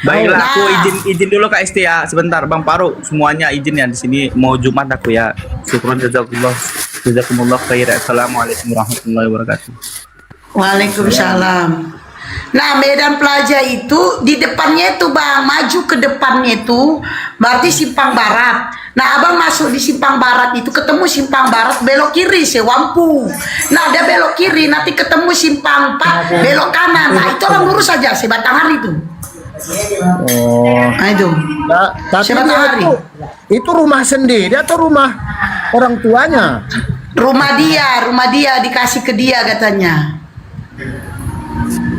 Baiklah, Nah. aku izin dulu Kak Esti ya. Sebentar, Bang Faruk, semuanya izin ya di sini mau Jumat aku ya. Syukran jazakumullah khair. Assalamualaikum warahmatullahi wabarakatuh. Waalaikumsalam. Nah, Medan Plaza itu di depannya itu bang, maju ke depannya itu berarti Simpang Barat. Nah, abang masuk di Simpang Barat itu ketemu Simpang Barat, belok kiri Sewampu. Nah, dia belok kiri nanti ketemu Simpang 4, belok kanan. Nah, itu abang lurus saja Sebatang Hari itu. Oh. Nah itu. Tapi Sebatang dia Hari. itu rumah sendiri atau rumah orang tuanya? Rumah dia dikasih ke dia katanya.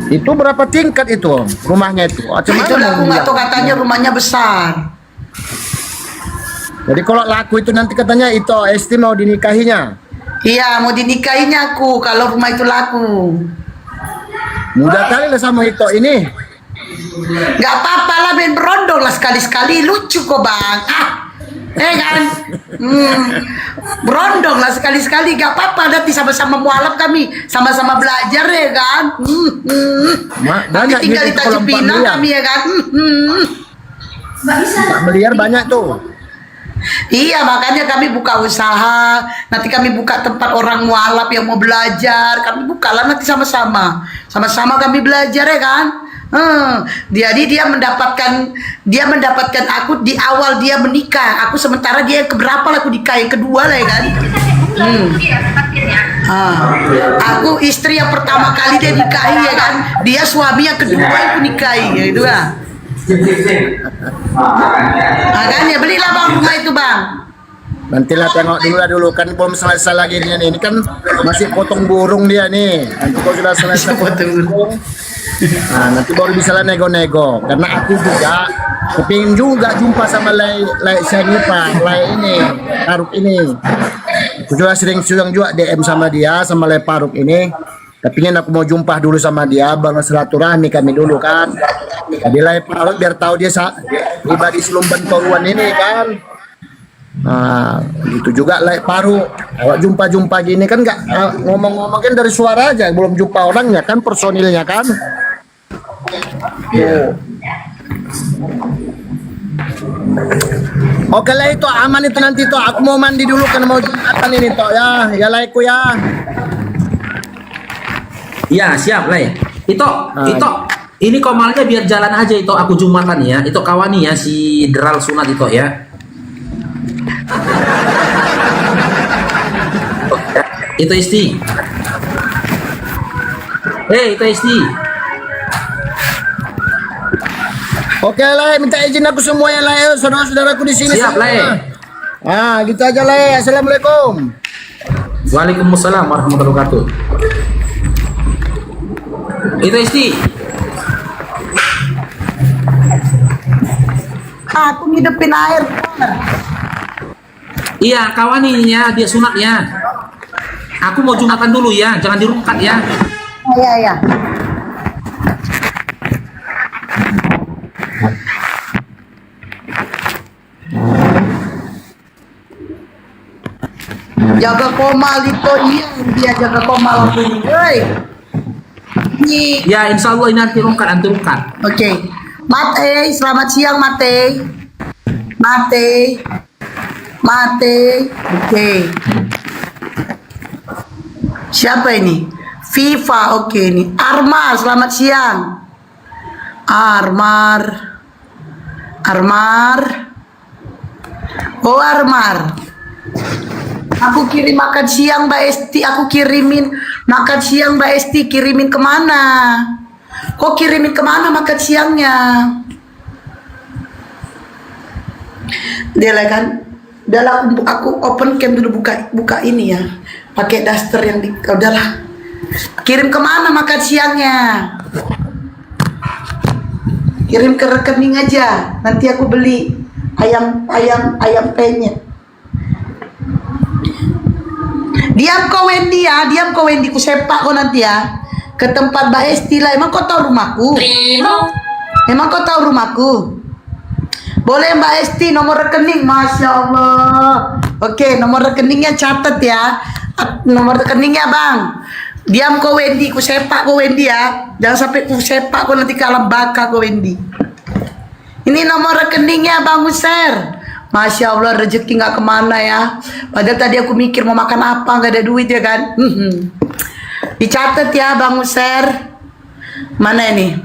Itu berapa tingkat itu rumahnya itu? Macam Nah, itu mana aku mau nggak tahu bilang? katanya rumahnya besar. Jadi kalau laku itu nanti katanya itu Esti mau dinikahinya. Iya, mau dinikahinya aku kalau rumah itu laku. Mudah kali lah sama itu ini. Gak apa-apa lah, main berondong lah sekali-sekali, lucu kok bang. Kan? Berondong lah sekali-sekali, gak apa-apa. Nanti sama-sama mualaf kami, sama-sama belajar ya kan. Nanti Banyak tinggal di gitu Tanjung kalau 4 Pinang miliar. kami ya kan. Mbak Meliar banyak tuh. Iya, makanya kami buka usaha. Nanti kami buka tempat orang mualaf yang mau belajar. Kami bukalah nanti sama-sama. Sama-sama kami belajar ya kan. Jadi dia mendapatkan aku di awal dia menikah. Aku sementara dia yang keberapa lah aku nikah, yang kedua lah ya kan. Aku istri yang pertama kali dia nikahi ya kan. Dia suami yang kedua yang aku nikahi ya gitu kan. Makanya belilah bang rumah itu bang. Nantilah tengok dulu kan belum selesai lagi dia nih. Ini kan masih potong burung dia nih. Nanti kalau sudah selesai potong burung, nah nanti baru bisa lah nego-nego. Karena aku juga kepingin juga jumpa sama Lai Syanipa, Lai ini, Paruk ini. Aku juga sering juga DM sama dia, sama Lai Paruk ini. Tapi aku mau jumpa dulu sama dia, bangun silaturahmi kami dulu kan. Jadi Lai Paruk biar tahu dia pribadi Selumban Toruan ini kan. Nah, itu juga Lai Paruk. Awak jumpa-jumpa gini kan nggak ngomong-ngomong kan dari suara aja, belum jumpa orangnya kan, personilnya kan. Oke lah itu aman itu nanti tuh. Aku mau mandi dulu kan mau jumatan ini toh ya. Ya Laiku ya. Iya siap Lai. Itu ini komalnya biar jalan aja itu aku jumatan ya. Itu kawani ya si Deral Sunat itu ya. Itu isti. Itu isti. Oke Lai, minta izin aku semua ya Lai, saudara-saudaraku di sini. Siap Lai. Gitu aja Lai. Assalamualaikum. Waalaikumsalam warahmatullahi wabarakatuh. Itu isti. Aku ngidupin air. Iya, kawaninya dia sunat ya. Aku mau jumatan dulu ya, jangan dirungkat ya. Iya. Jaga komal itu iya, dia jaga komal aku ini. Ini. Ya, insya Allah ini anti rungkat. Oke. Mate, selamat siang Mate. Oke. Siapa ini? Viva, oke ini. Armar, selamat siang. Armar. Oh Armar. Aku kirim makan siang Mbak Esti. Aku kirimin makan siang Mbak Esti. Kirimin kemana? Kok kirimin kemana makan siangnya? Dia lah kan. Udahlah aku open cam dulu, buka ini ya. Pakai daster yang udahlah. Kirim kemana makan siangnya? Kirim ke rekening aja. Nanti aku beli ayam penyet. Diam kau Wendy ya, ku sepak kau nanti ya. Ke tempat Mbak Esti lah. Emang kau tahu rumahku? Boleh Mbak Esti nomor rekening. Masya Allah. Oke, nomor rekeningnya catat ya. Nomor rekeningnya bang. Diam kau Wendy, ku sepak kau Wendy ya. Jangan sampai ku sepak kau nanti ke alam baka kau Wendy. Ini nomor rekeningnya Bang User. Masya Allah, rezeki nggak kemana ya. Padahal tadi aku mikir mau makan apa, nggak ada duit ya kan. Dicatat ya Bang User. Mana ini?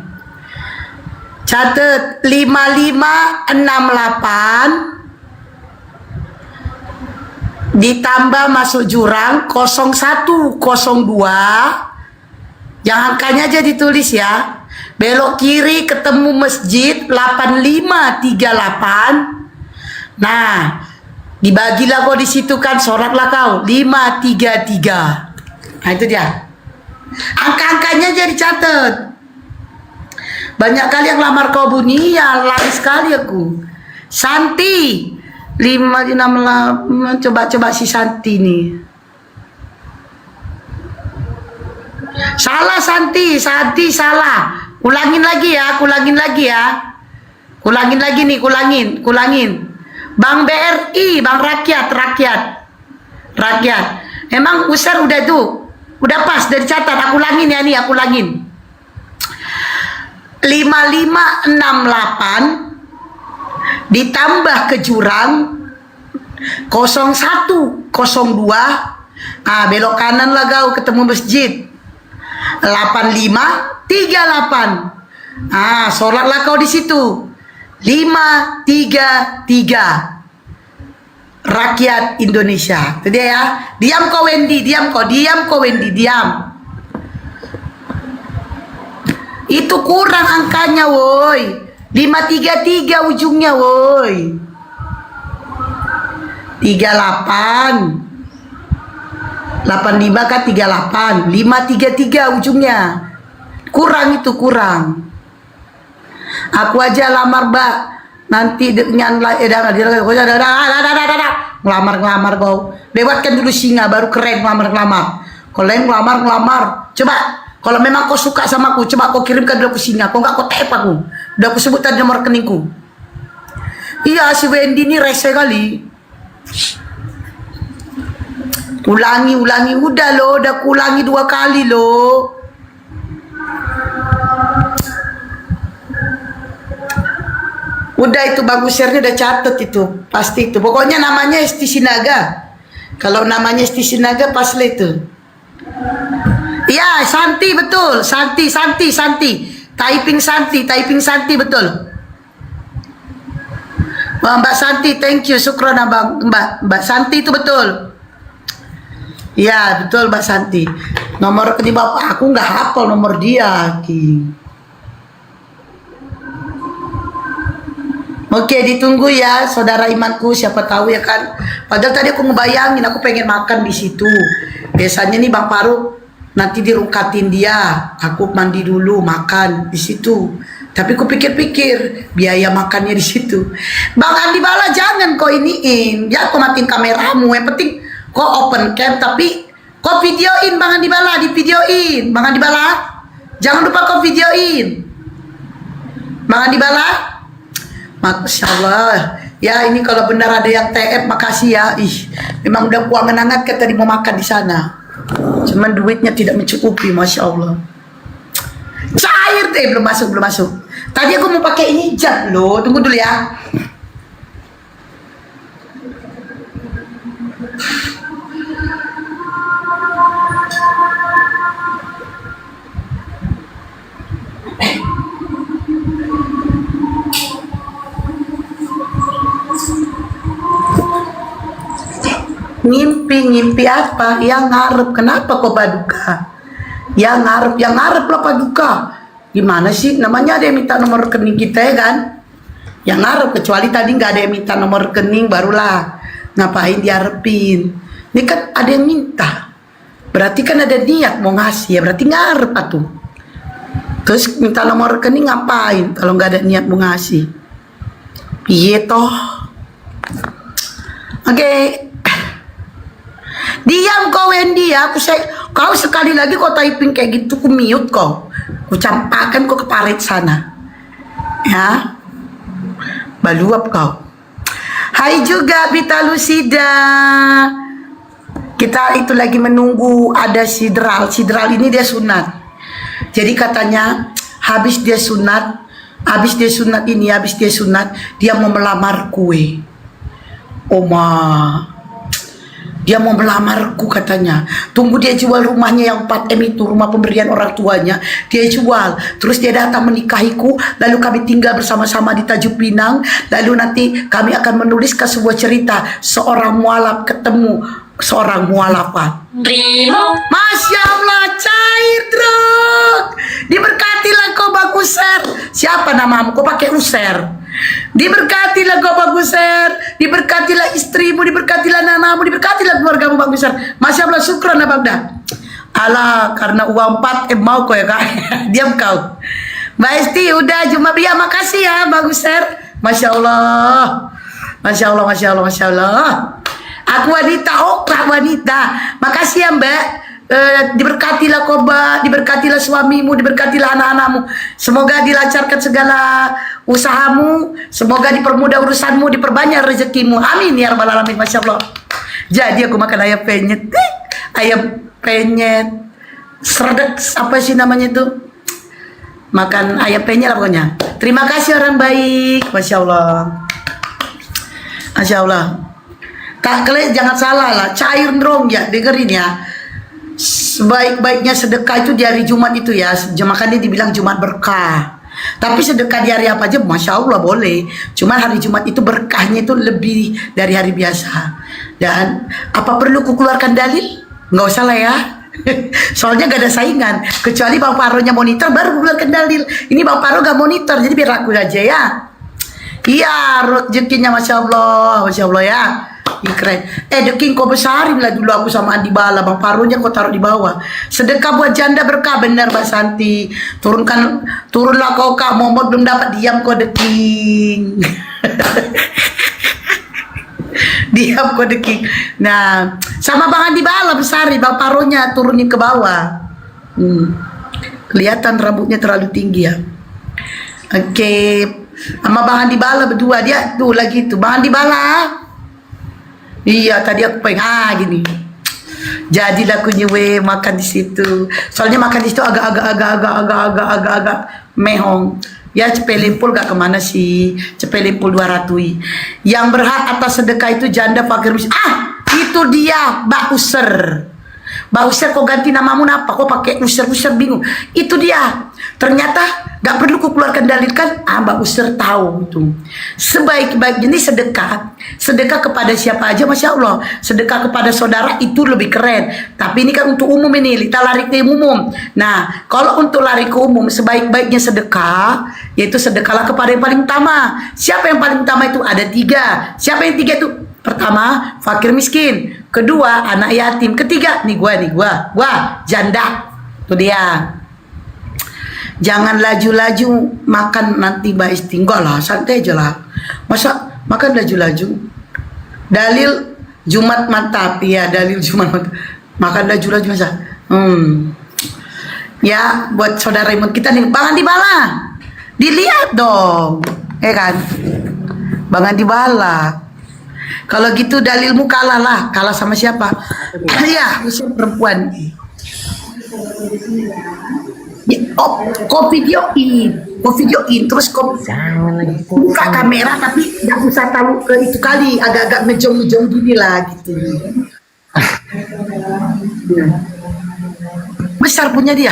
Catat 5568 ditambah masuk jurang 0102. Yang angkanya aja ditulis ya. Belok kiri ketemu masjid 8538. Nah, dibagilah kau di situ kan, sholatlah kau 533. Nah itu dia. Angka-angkanya aja dicatat. Banyak kali yang lamar kau bunyi ya, lari sekali aku. Santi 568. Coba si Santi nih. Salah Santi salah. Kulangin lagi ya. Kulangin lagi nih, kulangin. Bang BRI, Bang Rakyat. Emang User udah tuh. Udah pas dari catat. Aku ulangin ya nih, 5568 ditambah ke jurang 0102, belok kanan lah kau ketemu masjid 8538. Sholatlah kau di situ 533 rakyat Indonesia. Itu dia ya. Diam kau Wendy, diam kau Wendy, diam. Itu kurang angkanya woi. 533 ujungnya woi. 38 85 kan 38, 533 ujungnya. Kurang itu, kurang. Aku aja lamar Mbak. Nanti ngelamar kau. Lewatkan dulu singa baru keren ngelamar. Kalau yang ngelamar. Coba kalau memang kau suka sama aku, coba kau kirimkan dulu ke singa. Kau enggak kau tap aku. Udah aku sebut tadi nomor rekeningku. Iya si Wendy ini rese kali. Ulangi udah loh, udah kulangi 2 kali loh. Udah itu bagus share-nya udah catat itu. Pasti itu. Pokoknya namanya Esti Sinaga. Kalau namanya Esti Sinaga pas lah itu. Iya, Santi betul. Santi. Typing Santi betul. Wah, Mbak Santi, thank you. Syukron Abang. Mbak Santi itu betul. Ya, betul Mbak Santi. Nomor ke bapak aku nggak hafal nomor dia, Ki. Oke, ditunggu ya saudara imanku, siapa tahu ya kan. Padahal tadi aku ngebayangin aku pengen makan di situ. Biasanya nih Bang Faruk nanti dirungkatin dia, aku mandi dulu makan di situ. Tapi aku pikir-pikir biaya makannya di situ. Bang Andi Bala jangan kau iniin, ya kau matiin kameramu. Yang penting kau open cam tapi kau videoin Bang Andi Bala, di videoin Bang Andi Bala. Jangan lupa kau videoin Bang Andi Bala. Masya Allah. Ya ini kalau benar ada yang TF makasih ya. Memang udah keuangan hangat kan tadi mau makan di sana. Cuman duitnya tidak mencukupi, Masya Allah. Cair deh, belum masuk. Tadi aku mau pakai hijab loh. Tunggu dulu ya. Ngimpi apa? Yang ngarep. Kenapa kok Paduka? Yang ngarep lah Paduka. Gimana sih? Namanya ada yang minta nomor rekening kita ya kan? Yang ngarep, kecuali tadi nggak ada yang minta nomor rekening barulah ngapain diharapin. Ini kan ada yang minta. Berarti kan ada niat mau ngasih ya, berarti ngarep atuh. Terus minta nomor rekening ngapain kalau nggak ada niat mau ngasih? Iya toh. Oke. Diam kau Wendy ya, kau sekali lagi kau typing kayak gitu, ku mute kau. Ku campakkan kau ke parit sana. Ya. Baluap kau. Hai juga Vita Lucida. Kita itu lagi menunggu ada sidral. Sidral ini dia sunat. Jadi katanya habis dia sunat dia mau melamar kue. Oma. Dia mau melamarku katanya. Tunggu dia jual rumahnya yang 4M itu, rumah pemberian orang tuanya. Dia jual. Terus dia datang menikahiku. Lalu kami tinggal bersama-sama di Tanjung Pinang. Lalu nanti kami akan menuliskan sebuah cerita. Seorang mualaf ketemu seorang mualafat. Masya Allah, cair truk. Diberkatilah kau Bang User. Siapa namamu? Kau pakai User. Diberkatilah kau Bang User, diberkatilah istrimu, diberkatilah nanamu, diberkatilah keluargamu Bang User. Masya Allah, syukran Abang dah. Alah, karena uang 4M mau kau ya kak. Diam kau. Mbak Esti udah cuma biar makasih ya Bang User. Masya Allah. Masya Allah, Masya Allah, Masya Allah. Aku wanita, wanita. Makasih ya Mbak. Diberkatilah Koba, diberkatilah suamimu, diberkatilah anak-anakmu. Semoga dilancarkan segala usahamu, semoga dipermudah urusanmu, diperbanyak rezekimu. Amin ya rabbal alamin. Masya Allah. Jadi aku makan ayam penyet. Ayam penyet serdek, apa sih namanya itu? Makan ayam penyet lah pokoknya. Terima kasih orang baik. Masya Allah. Masya Allah. Kak, kalian jangan salah lah, cair dong ya, dengerin ya. Sebaik-baiknya sedekah itu di hari Jumat itu ya, makanya dibilang Jumat berkah. Tapi sedekah di hari apa aja, Masya Allah boleh. Cuman hari Jumat itu berkahnya itu lebih dari hari biasa. Dan apa perlu kukeluarkan dalil? Nggak usah lah ya. Soalnya gak ada saingan. Kecuali Bang Paronya monitor, baru kukeluarkan dalil. Ini Bang Paro gak monitor, jadi biar aku aja ya. Iya, rezekinya Masya Allah ya. Ih, keren. The King kau besarin lah dulu aku sama Andi Bala. Bang Paronya kau taruh di bawah. Sedekah buat janda berkah, benar Mbak Santi. Turunlah kau Kak Momot, belum dapat, diam kau The King. Diam kau The King. Nah, sama Bang Andi Bala besarin, Bang Paronya turunin ke bawah. Kelihatan rambutnya terlalu tinggi ya. Oke. Sama Bang Andi Bala berdua, dia tuh lagi tuh Bang Andi Bala. Iya, tadi aku pengen gini. Jadilah aku nyewe makan di situ. Soalnya makan di situ agak mehong. Ya cepelimpul gak kemana sih? Cepelimpul 200. Yang berhak atas sedekah itu janda fakir miskin. Itu dia Mbak User. Mbak User, kau ganti namamu apa? Kau pakai User bingung. Itu dia. Ternyata gak perlu ku keluarkan dalil kan? Mbak User tahu itu. Sebaik-baiknya ini sedekah kepada siapa aja, Masya Allah. Sedekah kepada saudara itu lebih keren. Tapi ini kan untuk umum ini, kita lari ke umum. Nah, kalau untuk lari ke umum, sebaik-baiknya sedekah, yaitu sedekahlah kepada yang paling utama. Siapa yang paling utama itu? Ada 3. Siapa yang 3 itu? Pertama, fakir miskin. Kedua, anak yatim. Ketiga, gua janda. Itu dia. Jangan laju-laju makan nanti Mbak Isti. Enggak lah, santai aja lah. Masa makan laju-laju? Dalil Jumat mantap. Iya, dalil Jumat mantap. Makan laju-laju masa. Ya, buat saudara imun kita nih, Bang Andi Bala. Dilihat dong. Kan? Bang Andi Bala. Kalau gitu dalilmu kalah lah. Kalah sama siapa? Ya, usia perempuan. Kau videoin terus kau buka kamera tapi nggak usah tahu ke itu kali, agak-agak ngejong gini lah gitu. Besar punya dia.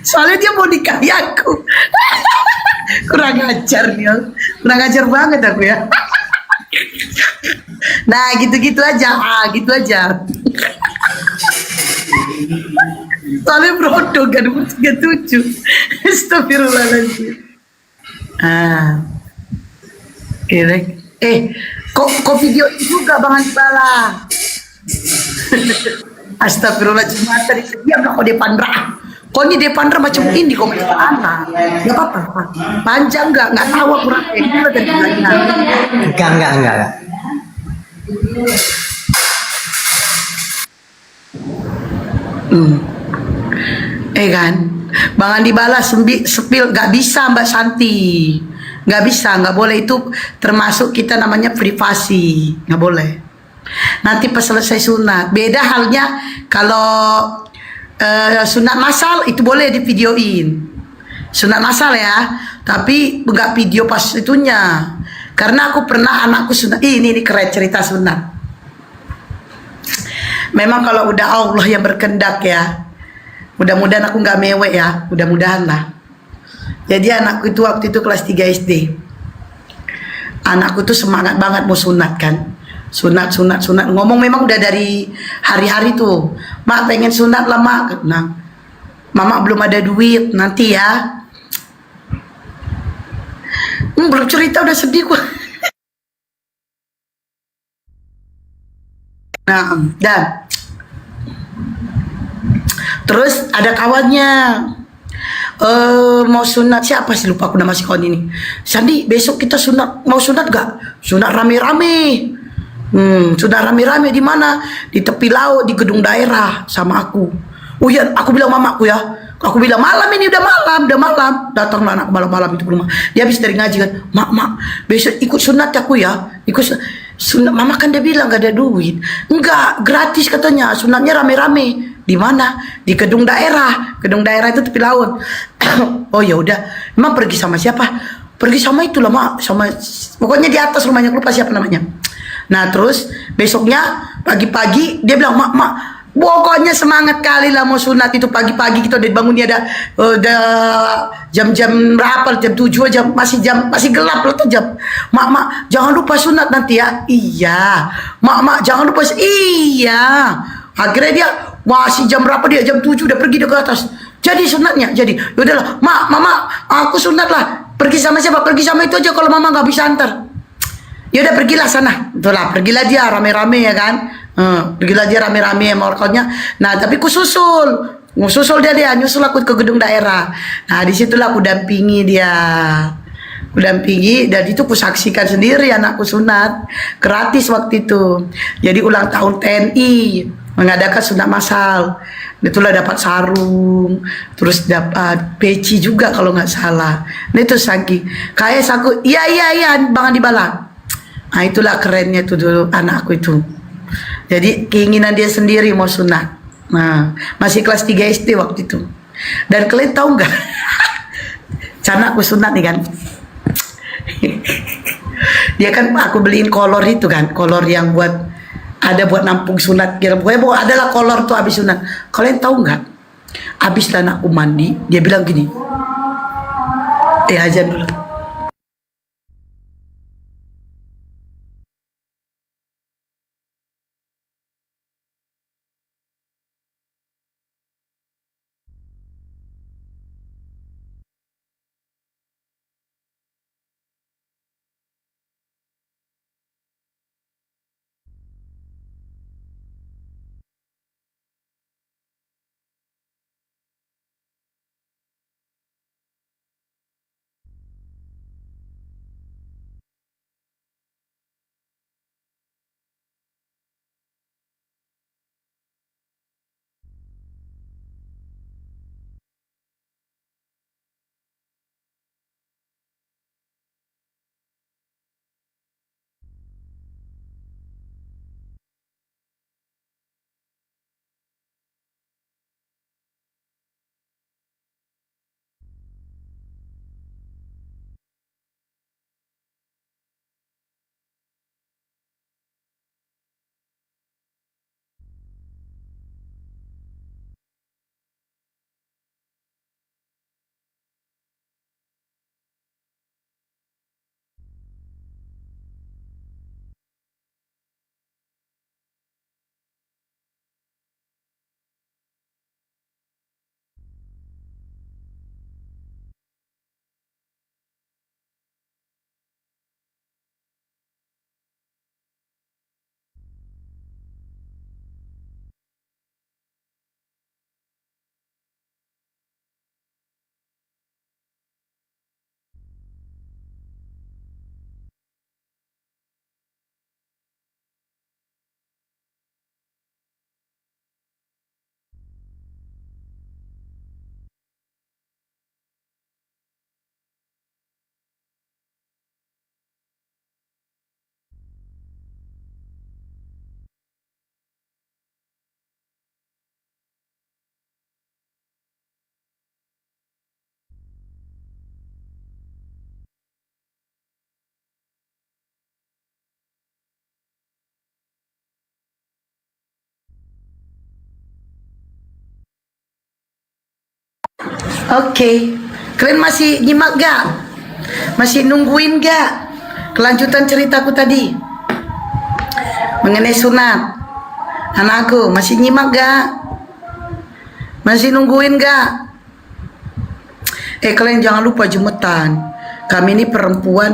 Soalnya dia mau nikahi aku. Kurang ajar nih, kurang ajar banget aku ya. Nah gitu-gitu aja, gitu aja. Soalnya brodong kan umur 37. Astagfirullahaladzim. Kok video juga Bang Andi Bala. Astagfirullahaladzim, tadi diam kok Depandra. Kok ini Depandra macam ini kok macam anak. Gak apa-apa. Panjang enggak tahu aku rakyat tadi bilangnya. Enggak. Kan Bang Andi Bala sepil gak bisa Mbak Santi, gak bisa, gak boleh, itu termasuk kita namanya privasi, gak boleh. Nanti pas selesai sunat, beda halnya kalau sunat masal itu boleh di videoin, sunat masal ya, tapi gak video pas itunya. Karena aku pernah anakku sunat, ini keren cerita sunat. Memang kalau udah Allah yang berkendak ya, mudah-mudahan aku nggak mewek ya, mudah-mudahan lah. Jadi anakku itu waktu itu kelas 3 SD. Anakku tuh semangat banget mau sunat kan. Sunat. Ngomong memang udah dari hari-hari tuh. Mak pengen sunat lah mak. Nah, mama belum ada duit, nanti ya. Belum cerita udah sedih gua. Nah, dan terus ada kawannya mau sunat, siapa sih lupa aku nama si kawan ini. Sandi, besok kita sunat, mau sunat gak? Sunat rame-rame. Sunat rame-rame di mana? Di tepi laut, di gedung daerah sama aku. Oh iya, aku bilang mamaku ya. Aku bilang malam ini udah malam. Datanglah anak malam-malam itu ke rumah. Dia habis dari ngaji kan, mak, besok ikut sunat aku ya. Ikut sunat. Mama kan dia bilang gak ada duit. Enggak, gratis katanya. Sunatnya rame-rame. Di mana? Di gedung daerah. Gedung daerah itu tepi laut. Oh ya udah, emang pergi sama siapa? Pergi sama itulah mak, sama pokoknya di atas rumahnya, lupa siapa namanya. Nah terus besoknya pagi-pagi dia bilang, mak, pokoknya semangat kali lah mau sunat itu. Pagi-pagi kita udah bangun, dia udah jam-jam berapa, jam 7 aja, masih gelap loh tuh jam. Mak, jangan lupa sunat nanti ya. Iya. Mak, jangan lupa. Iya. Akhirnya dia masih jam berapa, dia jam 7 udah pergi ke atas. Jadi sunatnya, jadi yaudahlah, mama, aku sunat lah. Pergi sama siapa? Pergi sama itu aja kalau mama nggak bisa antar. Ya udah pergilah sana. Itulah, pergilah dia rame-rame ya kan. Pergilah dia rame-rame sama orangnya. Nah tapi ku susul dia nyusul aku ke gedung daerah. Nah disitulah aku dampingi dia. Dan itu ku saksikan sendiri anakku sunat gratis waktu itu. Jadi ulang tahun TNI mengadakan sunat massal. Itulah dapat sarung, terus dapat peci juga kalau nggak salah. Nah itu Sagi, kayak saku, iya Bang Andi Bala. Nah itulah kerennya tuh dulu anakku itu. Jadi keinginan dia sendiri mau sunat. Nah masih kelas 3 SD waktu itu. Dan kalian tahu nggak? Anakku sunat nih kan. Dia kan aku beliin kolor itu kan, kolor yang buat ada buat nampung sunat, kira pokoknya adalah kolor tuh habis sunat. Kalian tahu nggak? Habis anakku mandi, dia bilang gini, azan dulu. Oke, kalian masih nyimak gak? Masih nungguin gak kelanjutan ceritaku tadi mengenai sunat anakku? Masih nyimak gak? Masih nungguin gak? Kalian jangan lupa Jumatan. Kami ini perempuan